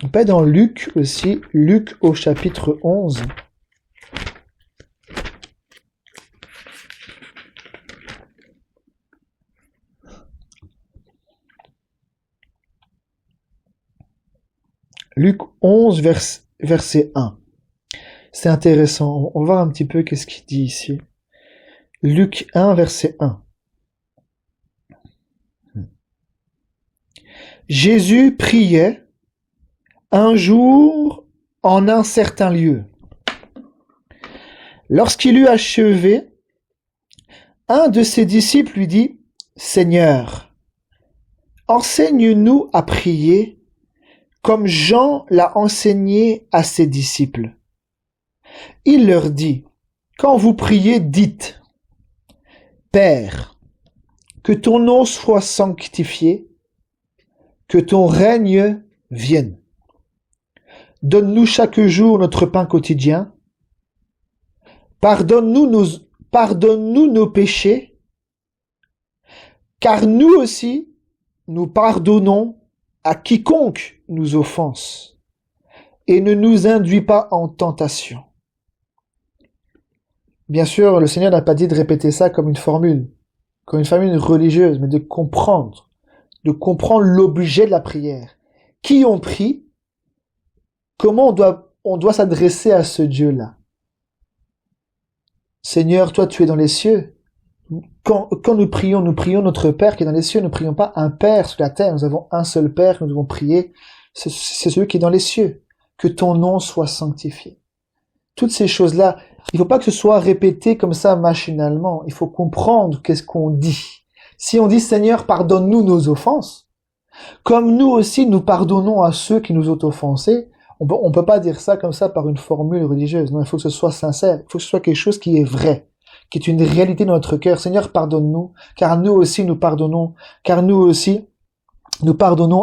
On peut être dans Luc aussi, Luc au chapitre 11. Luc 11, verset 1. C'est intéressant. On va voir un petit peu qu'est-ce qu'il dit ici. Luc 1, verset 1. Jésus priait un jour en un certain lieu. Lorsqu'il eut achevé, un de ses disciples lui dit, Seigneur, enseigne-nous à prier comme Jean l'a enseigné à ses disciples. Il leur dit, quand vous priez, dites, Père, que ton nom soit sanctifié, que ton règne vienne. Donne-nous chaque jour notre pain quotidien. Pardonne-nous nos péchés, car nous aussi, nous pardonnons à quiconque nous offense, et ne nous induis pas en tentation. Bien sûr, le Seigneur n'a pas dit de répéter ça comme une formule religieuse, mais de comprendre l'objet de la prière. Qui on prie, comment on doit s'adresser à ce Dieu-là. Seigneur, toi tu es dans les cieux. Quand nous prions notre Père qui est dans les cieux, nous ne prions pas un Père sur la terre, nous avons un seul Père que nous devons prier, c'est celui qui est dans les cieux. Que ton nom soit sanctifié. Toutes ces choses-là, il ne faut pas que ce soit répété comme ça machinalement, il faut comprendre qu'est-ce qu'on dit. Si on dit Seigneur, pardonne-nous nos offenses, comme nous aussi nous pardonnons à ceux qui nous ont offensés, on peut pas dire ça comme ça par une formule religieuse. Non, il faut que ce soit sincère, il faut que ce soit quelque chose qui est vrai, qui est une réalité dans notre cœur. Seigneur, pardonne-nous, car nous aussi nous pardonnons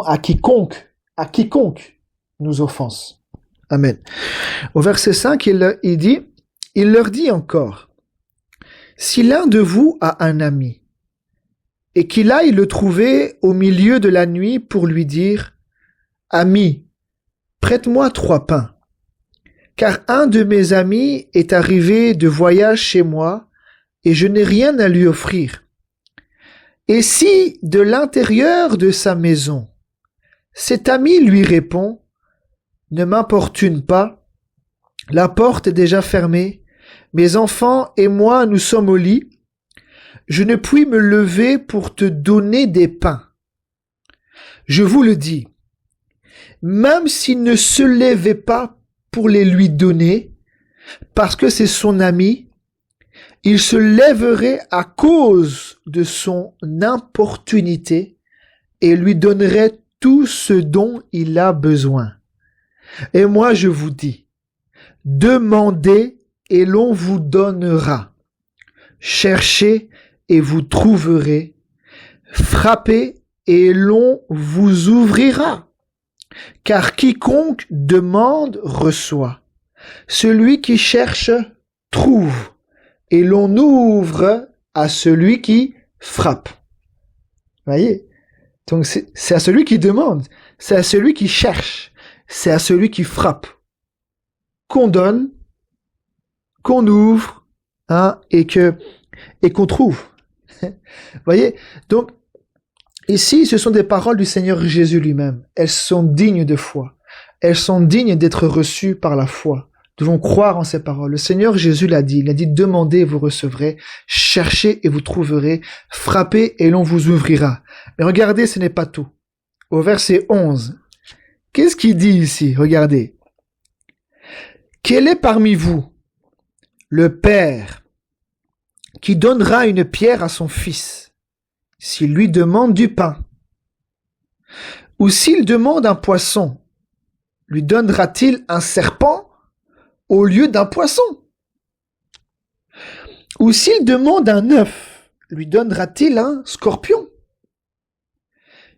à quiconque nous offense. Amen. Au verset 5, il leur dit encore, si l'un de vous a un ami, et qu'il aille le trouver au milieu de la nuit pour lui dire, ami, prête-moi 3 pains, car un de mes amis est arrivé de voyage chez moi, et je n'ai rien à lui offrir. Et si, de l'intérieur de sa maison, cet ami lui répond, ne m'importune pas, la porte est déjà fermée, mes enfants et moi nous sommes au lit, je ne puis me lever pour te donner des pains. Je vous le dis, même s'il ne se levait pas pour les lui donner, parce que c'est son ami, il se lèverait à cause de son importunité et lui donnerait tout ce dont il a besoin. Et moi je vous dis, demandez et l'on vous donnera. Cherchez et vous trouverez. Frappez et l'on vous ouvrira. Car quiconque demande reçoit. Celui qui cherche trouve. Et l'on ouvre à celui qui frappe. Voyez? Donc c'est à celui qui demande, c'est à celui qui cherche, c'est à celui qui frappe. Qu'on donne, qu'on ouvre, et qu'on trouve. Voyez? Donc, Ici, ce sont des paroles du Seigneur Jésus lui-même. Elles sont dignes de foi. Elles sont dignes d'être reçues par la foi. Nous devons croire en ces paroles. Le Seigneur Jésus l'a dit. Il a dit, demandez et vous recevrez, cherchez et vous trouverez, frappez et l'on vous ouvrira. Mais regardez, ce n'est pas tout. Au verset 11, qu'est-ce qu'il dit ici? Regardez. Quel est parmi vous le père qui donnera une pierre à son fils s'il lui demande du pain? Ou s'il demande un poisson, lui donnera-t-il un serpent au lieu d'un poisson? Ou s'il demande un œuf, lui donnera-t-il un scorpion?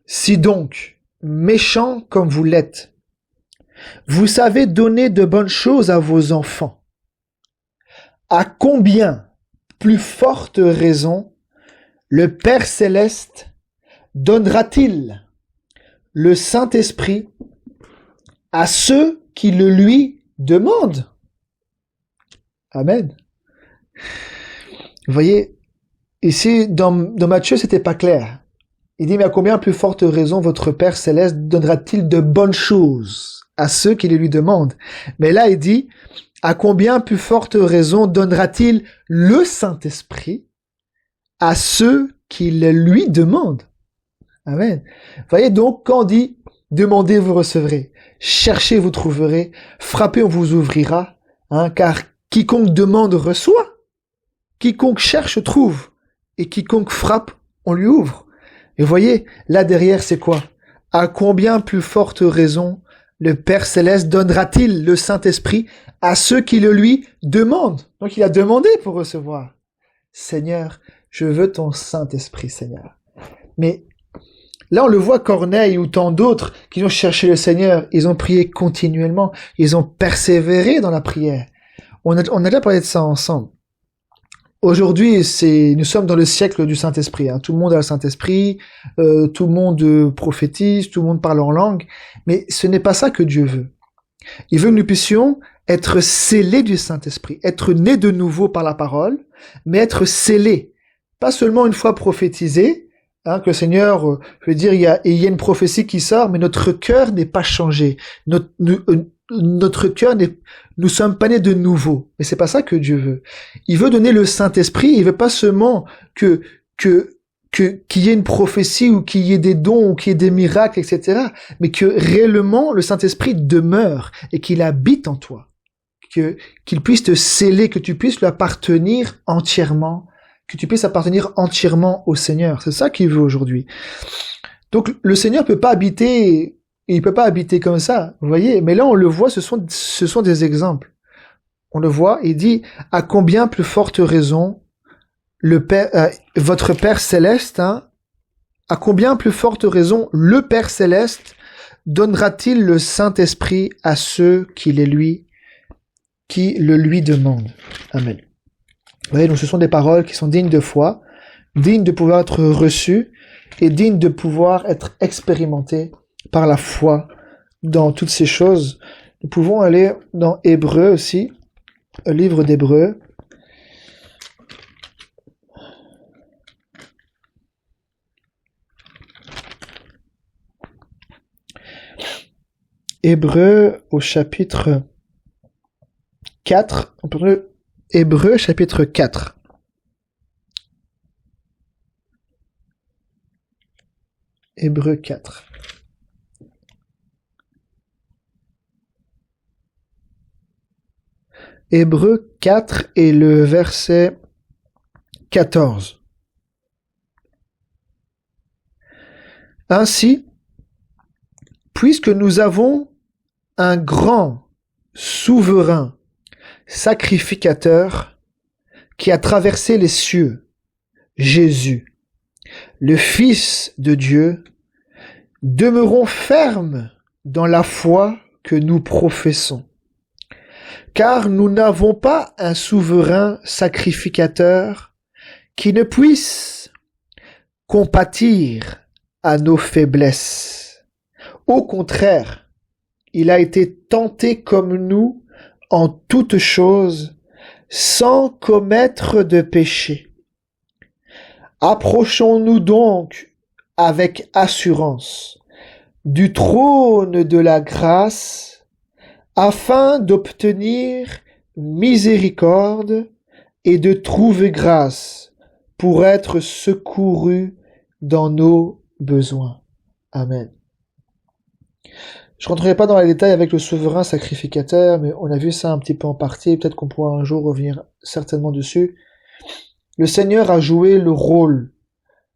Si donc, méchant comme vous l'êtes, vous savez donner de bonnes choses à vos enfants, à combien plus forte raison le Père Céleste donnera-t-il le Saint-Esprit à ceux qui le lui demandent? Amen. Vous voyez, ici, dans Matthieu, c'était pas clair. Il dit, mais à combien plus forte raison votre Père Céleste donnera-t-il de bonnes choses à ceux qui les lui demandent? Mais là, il dit, à combien plus forte raison donnera-t-il le Saint-Esprit à ceux qui le lui demandent? Amen. Vous voyez, donc, quand on dit, demandez, vous recevrez, cherchez, vous trouverez, frappez, on vous ouvrira, car quiconque demande reçoit, quiconque cherche trouve, et quiconque frappe, on lui ouvre. Et vous voyez, là derrière, c'est quoi? À combien plus forte raison le Père Céleste donnera-t-il le Saint-Esprit à ceux qui le lui demandent? Donc il a demandé pour recevoir. Seigneur, je veux ton Saint-Esprit, Seigneur. Mais là, on le voit, Corneille ou tant d'autres qui ont cherché le Seigneur, ils ont prié continuellement, ils ont persévéré dans la prière. On a déjà parlé de ça ensemble. Aujourd'hui, nous sommes dans le siècle du Saint-Esprit. Tout le monde a le Saint-Esprit, tout le monde prophétise, tout le monde parle en langue, mais ce n'est pas ça que Dieu veut. Il veut que nous puissions être scellés du Saint-Esprit, être nés de nouveau par la parole, mais être scellés. Pas seulement une fois prophétisé, que le Seigneur, je veux dire, il y a une prophétie qui sort, mais notre cœur n'est pas changé. Notre cœur nous sommes pas nés de nouveau. Mais c'est pas ça que Dieu veut. Il veut donner le Saint-Esprit. Il veut pas seulement qu'il y ait une prophétie ou qu'il y ait des dons ou qu'il y ait des miracles, etc. Mais que réellement le Saint-Esprit demeure et qu'il habite en toi. Qu'il puisse te sceller, que tu puisses lui appartenir entièrement, que tu puisses appartenir entièrement au Seigneur. C'est ça qu'il veut aujourd'hui. Donc le Seigneur peut pas habiter. Il peut pas habiter comme ça, vous voyez. Mais là, on le voit, ce sont des exemples. On le voit, il dit, à combien plus forte raison votre Père Céleste, à combien plus forte raison le Père Céleste donnera-t-il le Saint-Esprit à ceux qui le lui demandent? Amen. Vous voyez, donc ce sont des paroles qui sont dignes de foi, dignes de pouvoir être reçues et dignes de pouvoir être expérimentées par la foi dans toutes ces choses. Nous pouvons aller dans Hébreux aussi, le livre d'Hébreux. Hébreux au chapitre 4. Hébreux chapitre 4. Hébreux 4. Hébreux 4 et le verset 14. Ainsi, puisque nous avons un grand souverain sacrificateur qui a traversé les cieux, Jésus, le Fils de Dieu, demeurons fermes dans la foi que nous professons. Car nous n'avons pas un souverain sacrificateur qui ne puisse compatir à nos faiblesses. Au contraire, il a été tenté comme nous en toutes choses, sans commettre de péché. Approchons-nous donc avec assurance du trône de la grâce afin d'obtenir miséricorde et de trouver grâce pour être secouru dans nos besoins. Amen. Je rentrerai pas dans les détails avec le souverain sacrificateur, mais on a vu ça un petit peu en partie, peut-être qu'on pourra un jour revenir certainement dessus. Le Seigneur a joué le rôle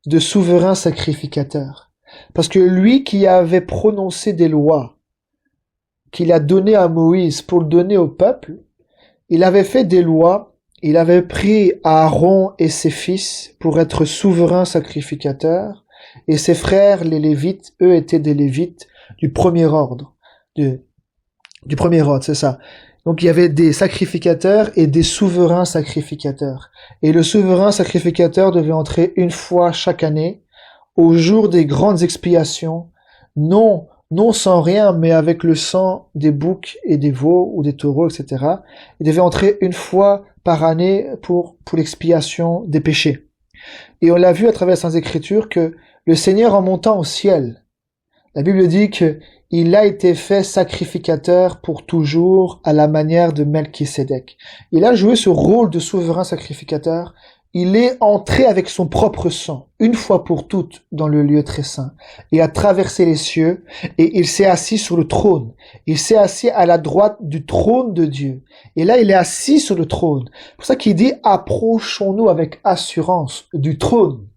de souverain sacrificateur, parce que lui qui avait prononcé des lois, qu'il a données à Moïse pour le donner au peuple, il avait fait des lois, il avait pris Aaron et ses fils pour être souverain sacrificateur, et ses frères, les Lévites, eux étaient des Lévites du premier ordre, du premier ordre, c'est ça. Donc il y avait des sacrificateurs et des souverains sacrificateurs. Et le souverain sacrificateur devait entrer une fois chaque année, au jour des grandes expiations, non sans rien, mais avec le sang des boucs et des veaux ou des taureaux, etc. Il devait entrer une fois par année pour l'expiation des péchés. Et on l'a vu à travers les Écritures que le Seigneur en montant au ciel, la Bible dit que il a été fait sacrificateur pour toujours à la manière de Melchisédek. Il a joué ce rôle de souverain sacrificateur. Il est entré avec son propre sang, une fois pour toutes, dans le lieu très saint. Il a traversé les cieux et il s'est assis sur le trône. Il s'est assis à la droite du trône de Dieu. Et là, il est assis sur le trône. C'est pour ça qu'il dit, approchons-nous avec assurance du trône.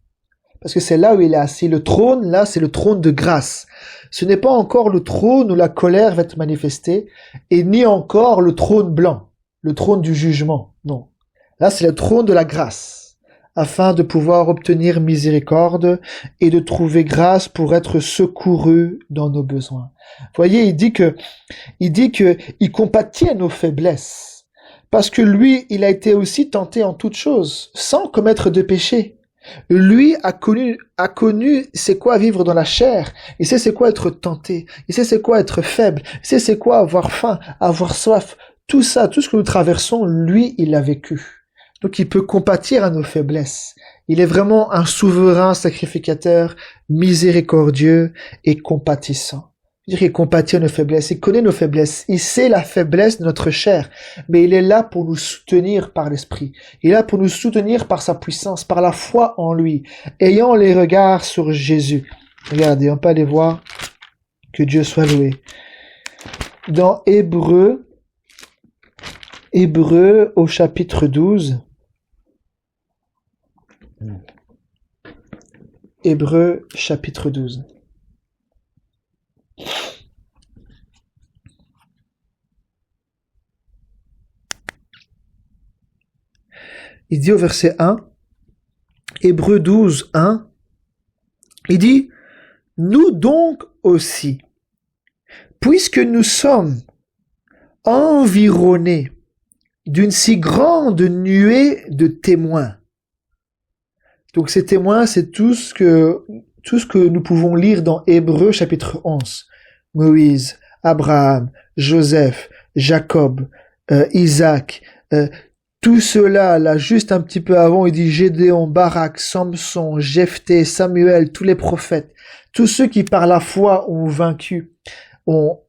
Parce que c'est là où il est assis. Le trône, là, c'est le trône de grâce. Ce n'est pas encore le trône où la colère va être manifestée, et ni encore le trône blanc, le trône du jugement. Non. Là, c'est le trône de la grâce, afin de pouvoir obtenir miséricorde et de trouver grâce pour être secouru dans nos besoins. Vous voyez, il dit que il compatit à nos faiblesses. Parce que lui, il a été aussi tenté en toutes choses, sans commettre de péché. Lui a connu c'est quoi vivre dans la chair. Il sait c'est quoi être tenté. Il sait c'est quoi être faible. Il sait c'est quoi avoir faim, avoir soif. Tout ça, tout ce que nous traversons, lui, il l'a vécu. Donc il peut compatir à nos faiblesses. Il est vraiment un souverain sacrificateur, miséricordieux et compatissant. Il compatit à nos faiblesses, il connaît nos faiblesses, il sait la faiblesse de notre chair, mais il est là pour nous soutenir par l'Esprit. Il est là pour nous soutenir par sa puissance, par la foi en lui, ayant les regards sur Jésus. Regardez, on peut aller voir, que Dieu soit loué. Dans Hébreux au chapitre 12, Hébreux chapitre 12. Il dit au verset 1, Hébreux 12, 1, il dit, nous donc aussi, puisque nous sommes environnés d'une si grande nuée de témoins. Donc ces témoins, c'est tout ce que nous pouvons lire dans Hébreux chapitre 11. Moïse, Abraham, Joseph, Jacob, Isaac, tout cela, là, juste un petit peu avant, il dit Gédéon, Barak, Samson, Jephthé, Samuel, tous les prophètes, tous ceux qui par la foi ont vaincu, ont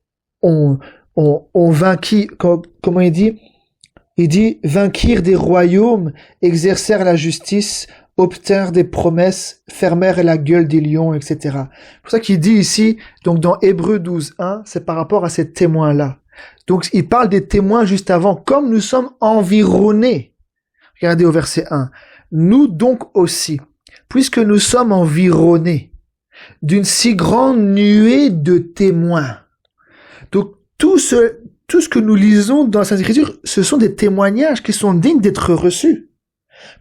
vaincu, comment il dit? Il dit, vainquirent des royaumes, exercèrent la justice, obtinrent des promesses, fermèrent la gueule des lions, etc. C'est pour ça qu'il dit ici, donc dans Hébreux 12, 1, c'est par rapport à ces témoins-là. Donc il parle des témoins juste avant, comme nous sommes environnés. Regardez au verset 1. Nous donc aussi, puisque nous sommes environnés d'une si grande nuée de témoins. Donc tout ce que nous lisons dans Sainte Écriture, ce sont des témoignages qui sont dignes d'être reçus.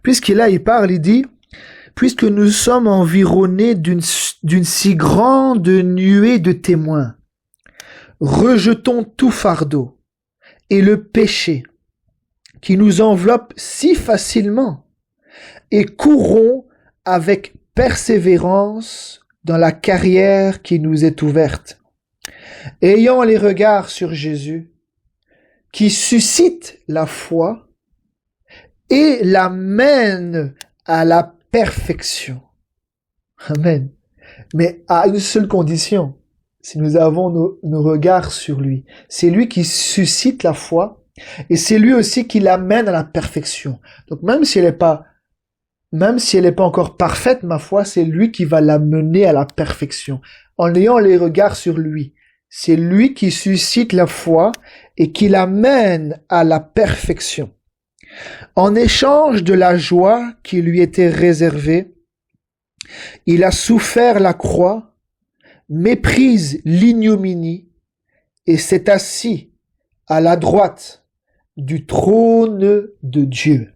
Puisqu'il là, il parle, il dit, puisque nous sommes environnés d'une si grande nuée de témoins, rejetons tout fardeau et le péché qui nous enveloppe si facilement et courons avec persévérance dans la carrière qui nous est ouverte, ayant les regards sur Jésus, qui suscite la foi et la mène à la perfection. Amen. mais à une seule condition, si nous avons nos regards sur lui. C'est lui qui suscite la foi, et c'est lui aussi qui l'amène à la perfection. Donc même si elle n'est pas encore parfaite, ma foi, c'est lui qui va l'amener à la perfection, en ayant les regards sur lui. C'est lui qui suscite la foi et qui l'amène à la perfection. En échange de la joie qui lui était réservée, il a souffert la croix, méprise l'ignominie et s'est assis à la droite du trône de Dieu.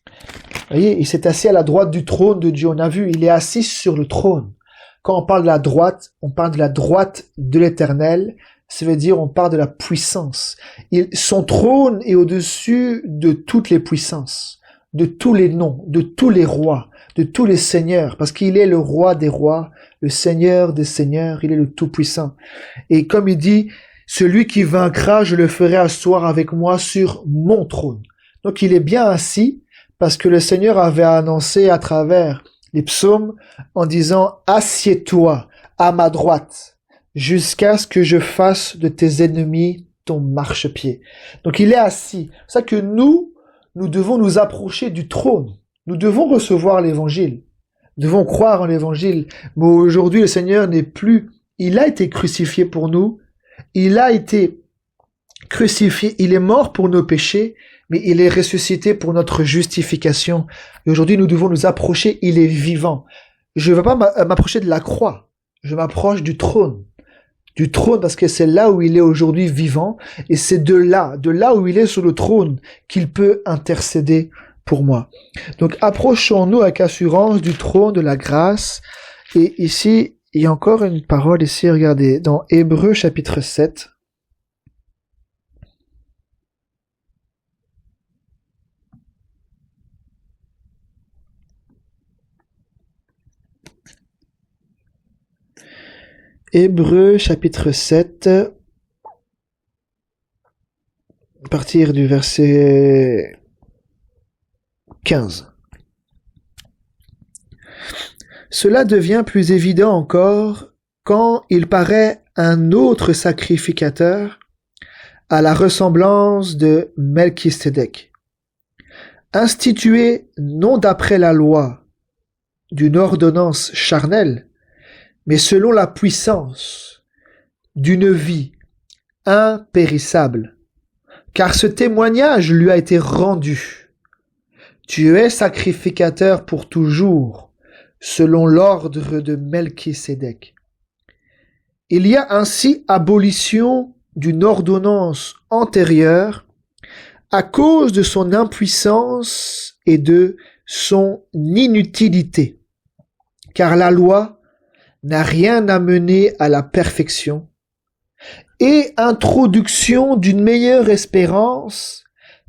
Vous voyez, il s'est assis à la droite du trône de Dieu. On a vu, il est assis sur le trône. Quand on parle de la droite, on parle de la droite de l'Éternel. Ça veut dire on parle de la puissance. Son trône est au-dessus de toutes les puissances, de tous les noms, de tous les rois, de tous les seigneurs, parce qu'il est le roi des rois, le seigneur des seigneurs, il est le tout-puissant. Et comme il dit, celui qui vaincra, je le ferai asseoir avec moi sur mon trône. Donc il est bien assis, parce que le Seigneur avait annoncé à travers les psaumes en disant « Assieds-toi à ma droite, jusqu'à ce que je fasse de tes ennemis ton marchepied. » Donc il est assis. C'est ça que nous devons nous approcher du trône. Nous devons recevoir l'évangile. Nous devons croire en l'évangile. Mais aujourd'hui, le Seigneur n'est plus... Il a été crucifié pour nous. Il a été crucifié. Il est mort pour nos péchés, mais il est ressuscité pour notre justification. Et aujourd'hui, nous devons nous approcher. Il est vivant. Je ne veux pas m'approcher de la croix. Je m'approche du trône. Du trône, parce que c'est là où il est aujourd'hui vivant. Et c'est de là où il est sur le trône, qu'il peut intercéder pour moi. Donc, approchons-nous avec assurance du trône de la grâce. Et ici, il y a encore une parole ici, regardez, dans Hébreux chapitre 7. Hébreux chapitre 7, à partir du verset 15. Cela devient plus évident encore quand il paraît un autre sacrificateur à la ressemblance de Melchisédek, institué non d'après la loi d'une ordonnance charnelle, mais selon la puissance d'une vie impérissable, car ce témoignage lui a été rendu. Tu es sacrificateur pour toujours, selon l'ordre de Melchisédek. Il y a ainsi abolition d'une ordonnance antérieure à cause de son impuissance et de son inutilité, car la loi n'a rien amené à la perfection, et introduction d'une meilleure espérance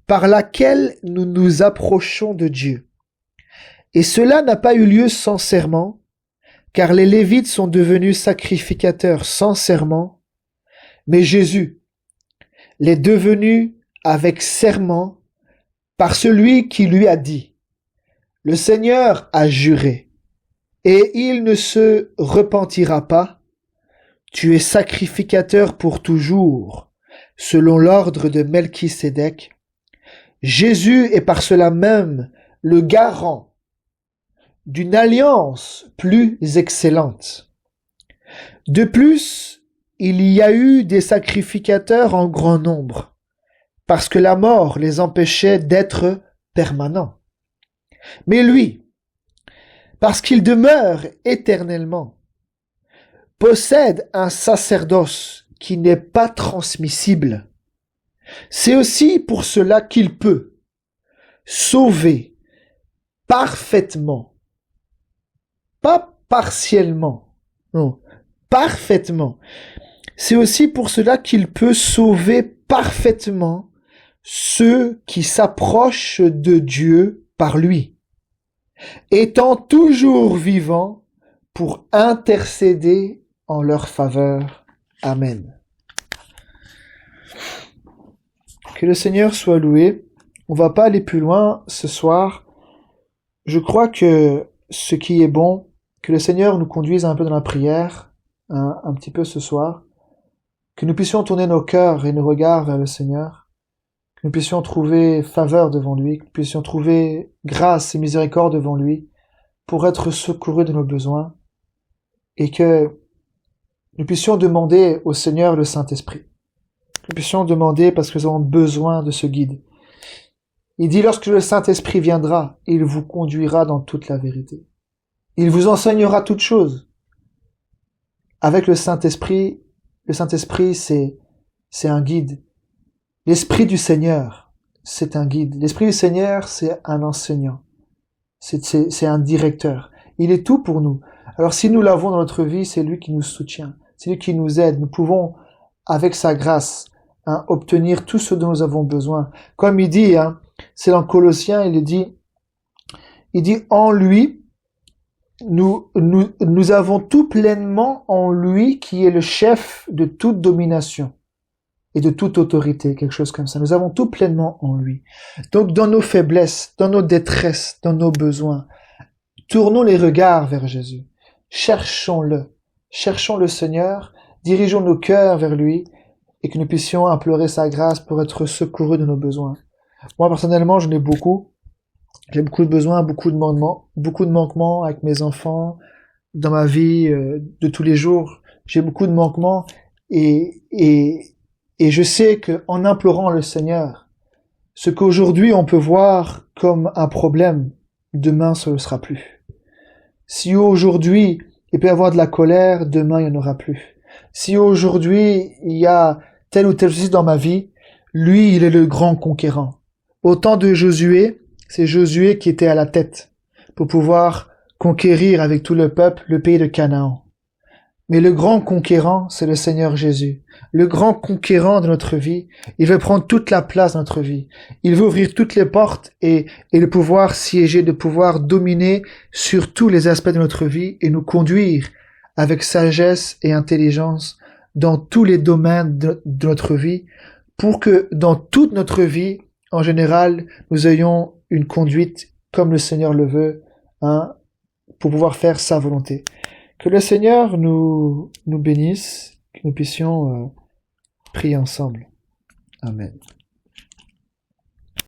par laquelle nous nous approchons de Dieu. Et cela n'a pas eu lieu sans serment, car les Lévites sont devenus sacrificateurs sans serment, mais Jésus l'est devenu avec serment par celui qui lui a dit, « Le Seigneur a juré, et il ne se repentira pas. Tu es sacrificateur pour toujours, selon l'ordre de Melchisédek. Jésus est par cela même le garant d'une alliance plus excellente. De plus, il y a eu des sacrificateurs en grand nombre, parce que la mort les empêchait d'être permanents. Mais lui, parce qu'il demeure éternellement, possède un sacerdoce qui n'est pas transmissible. C'est aussi pour cela qu'il peut sauver parfaitement, pas partiellement, non, parfaitement. C'est aussi pour cela qu'il peut sauver parfaitement ceux qui s'approchent de Dieu par lui, étant toujours vivant pour intercéder en leur faveur. Amen. Que le Seigneur soit loué. On va pas aller plus loin ce soir. Je crois que ce qui est bon, que le Seigneur nous conduise un peu dans la prière, un petit peu ce soir, que nous puissions tourner nos cœurs et nos regards vers le Seigneur, que nous puissions trouver faveur devant lui, que nous puissions trouver grâce et miséricorde devant lui pour être secourus de nos besoins, et que nous puissions demander au Seigneur le Saint-Esprit. Que nous puissions demander parce que nous avons besoin de ce guide. Il dit, lorsque le Saint-Esprit viendra, il vous conduira dans toute la vérité. Il vous enseignera toutes choses. Avec le Saint-Esprit, c'est un guide. L'Esprit du Seigneur, c'est un guide. L'Esprit du Seigneur, c'est un enseignant. C'est un directeur. Il est tout pour nous. Alors si nous l'avons dans notre vie, c'est lui qui nous soutient. C'est lui qui nous aide. Nous pouvons, avec sa grâce, obtenir tout ce dont nous avons besoin. Comme il dit, c'est dans Colossiens, il dit, en lui, nous avons tout pleinement en lui qui est le chef de toute domination et de toute autorité, quelque chose comme ça. Nous avons tout pleinement en lui. Donc dans nos faiblesses, dans nos détresses, dans nos besoins, tournons les regards vers Jésus. Cherchons-le. Cherchons le Seigneur, dirigeons nos cœurs vers lui et que nous puissions implorer sa grâce pour être secourus de nos besoins. Moi, personnellement, j'en ai beaucoup. J'ai beaucoup de besoins, beaucoup de manquements avec mes enfants, dans ma vie de tous les jours. J'ai beaucoup de manquements et je sais qu'en implorant le Seigneur, ce qu'aujourd'hui on peut voir comme un problème, demain ce ne le sera plus. Si aujourd'hui il peut y avoir de la colère, demain il n'y en aura plus. Si aujourd'hui il y a tel ou tel souci dans ma vie, lui il est le grand conquérant. Au temps de Josué, c'est Josué qui était à la tête pour pouvoir conquérir avec tout le peuple le pays de Canaan. Mais le grand conquérant, c'est le Seigneur Jésus. Le grand conquérant de notre vie, il veut prendre toute la place de notre vie. Il veut ouvrir toutes les portes et de pouvoir siéger, de pouvoir dominer sur tous les aspects de notre vie et nous conduire avec sagesse et intelligence dans tous les domaines de notre vie pour que dans toute notre vie, en général, nous ayons une conduite comme le Seigneur le veut, pour pouvoir faire sa volonté. Que le Seigneur nous bénisse, que nous puissions prier ensemble. Amen.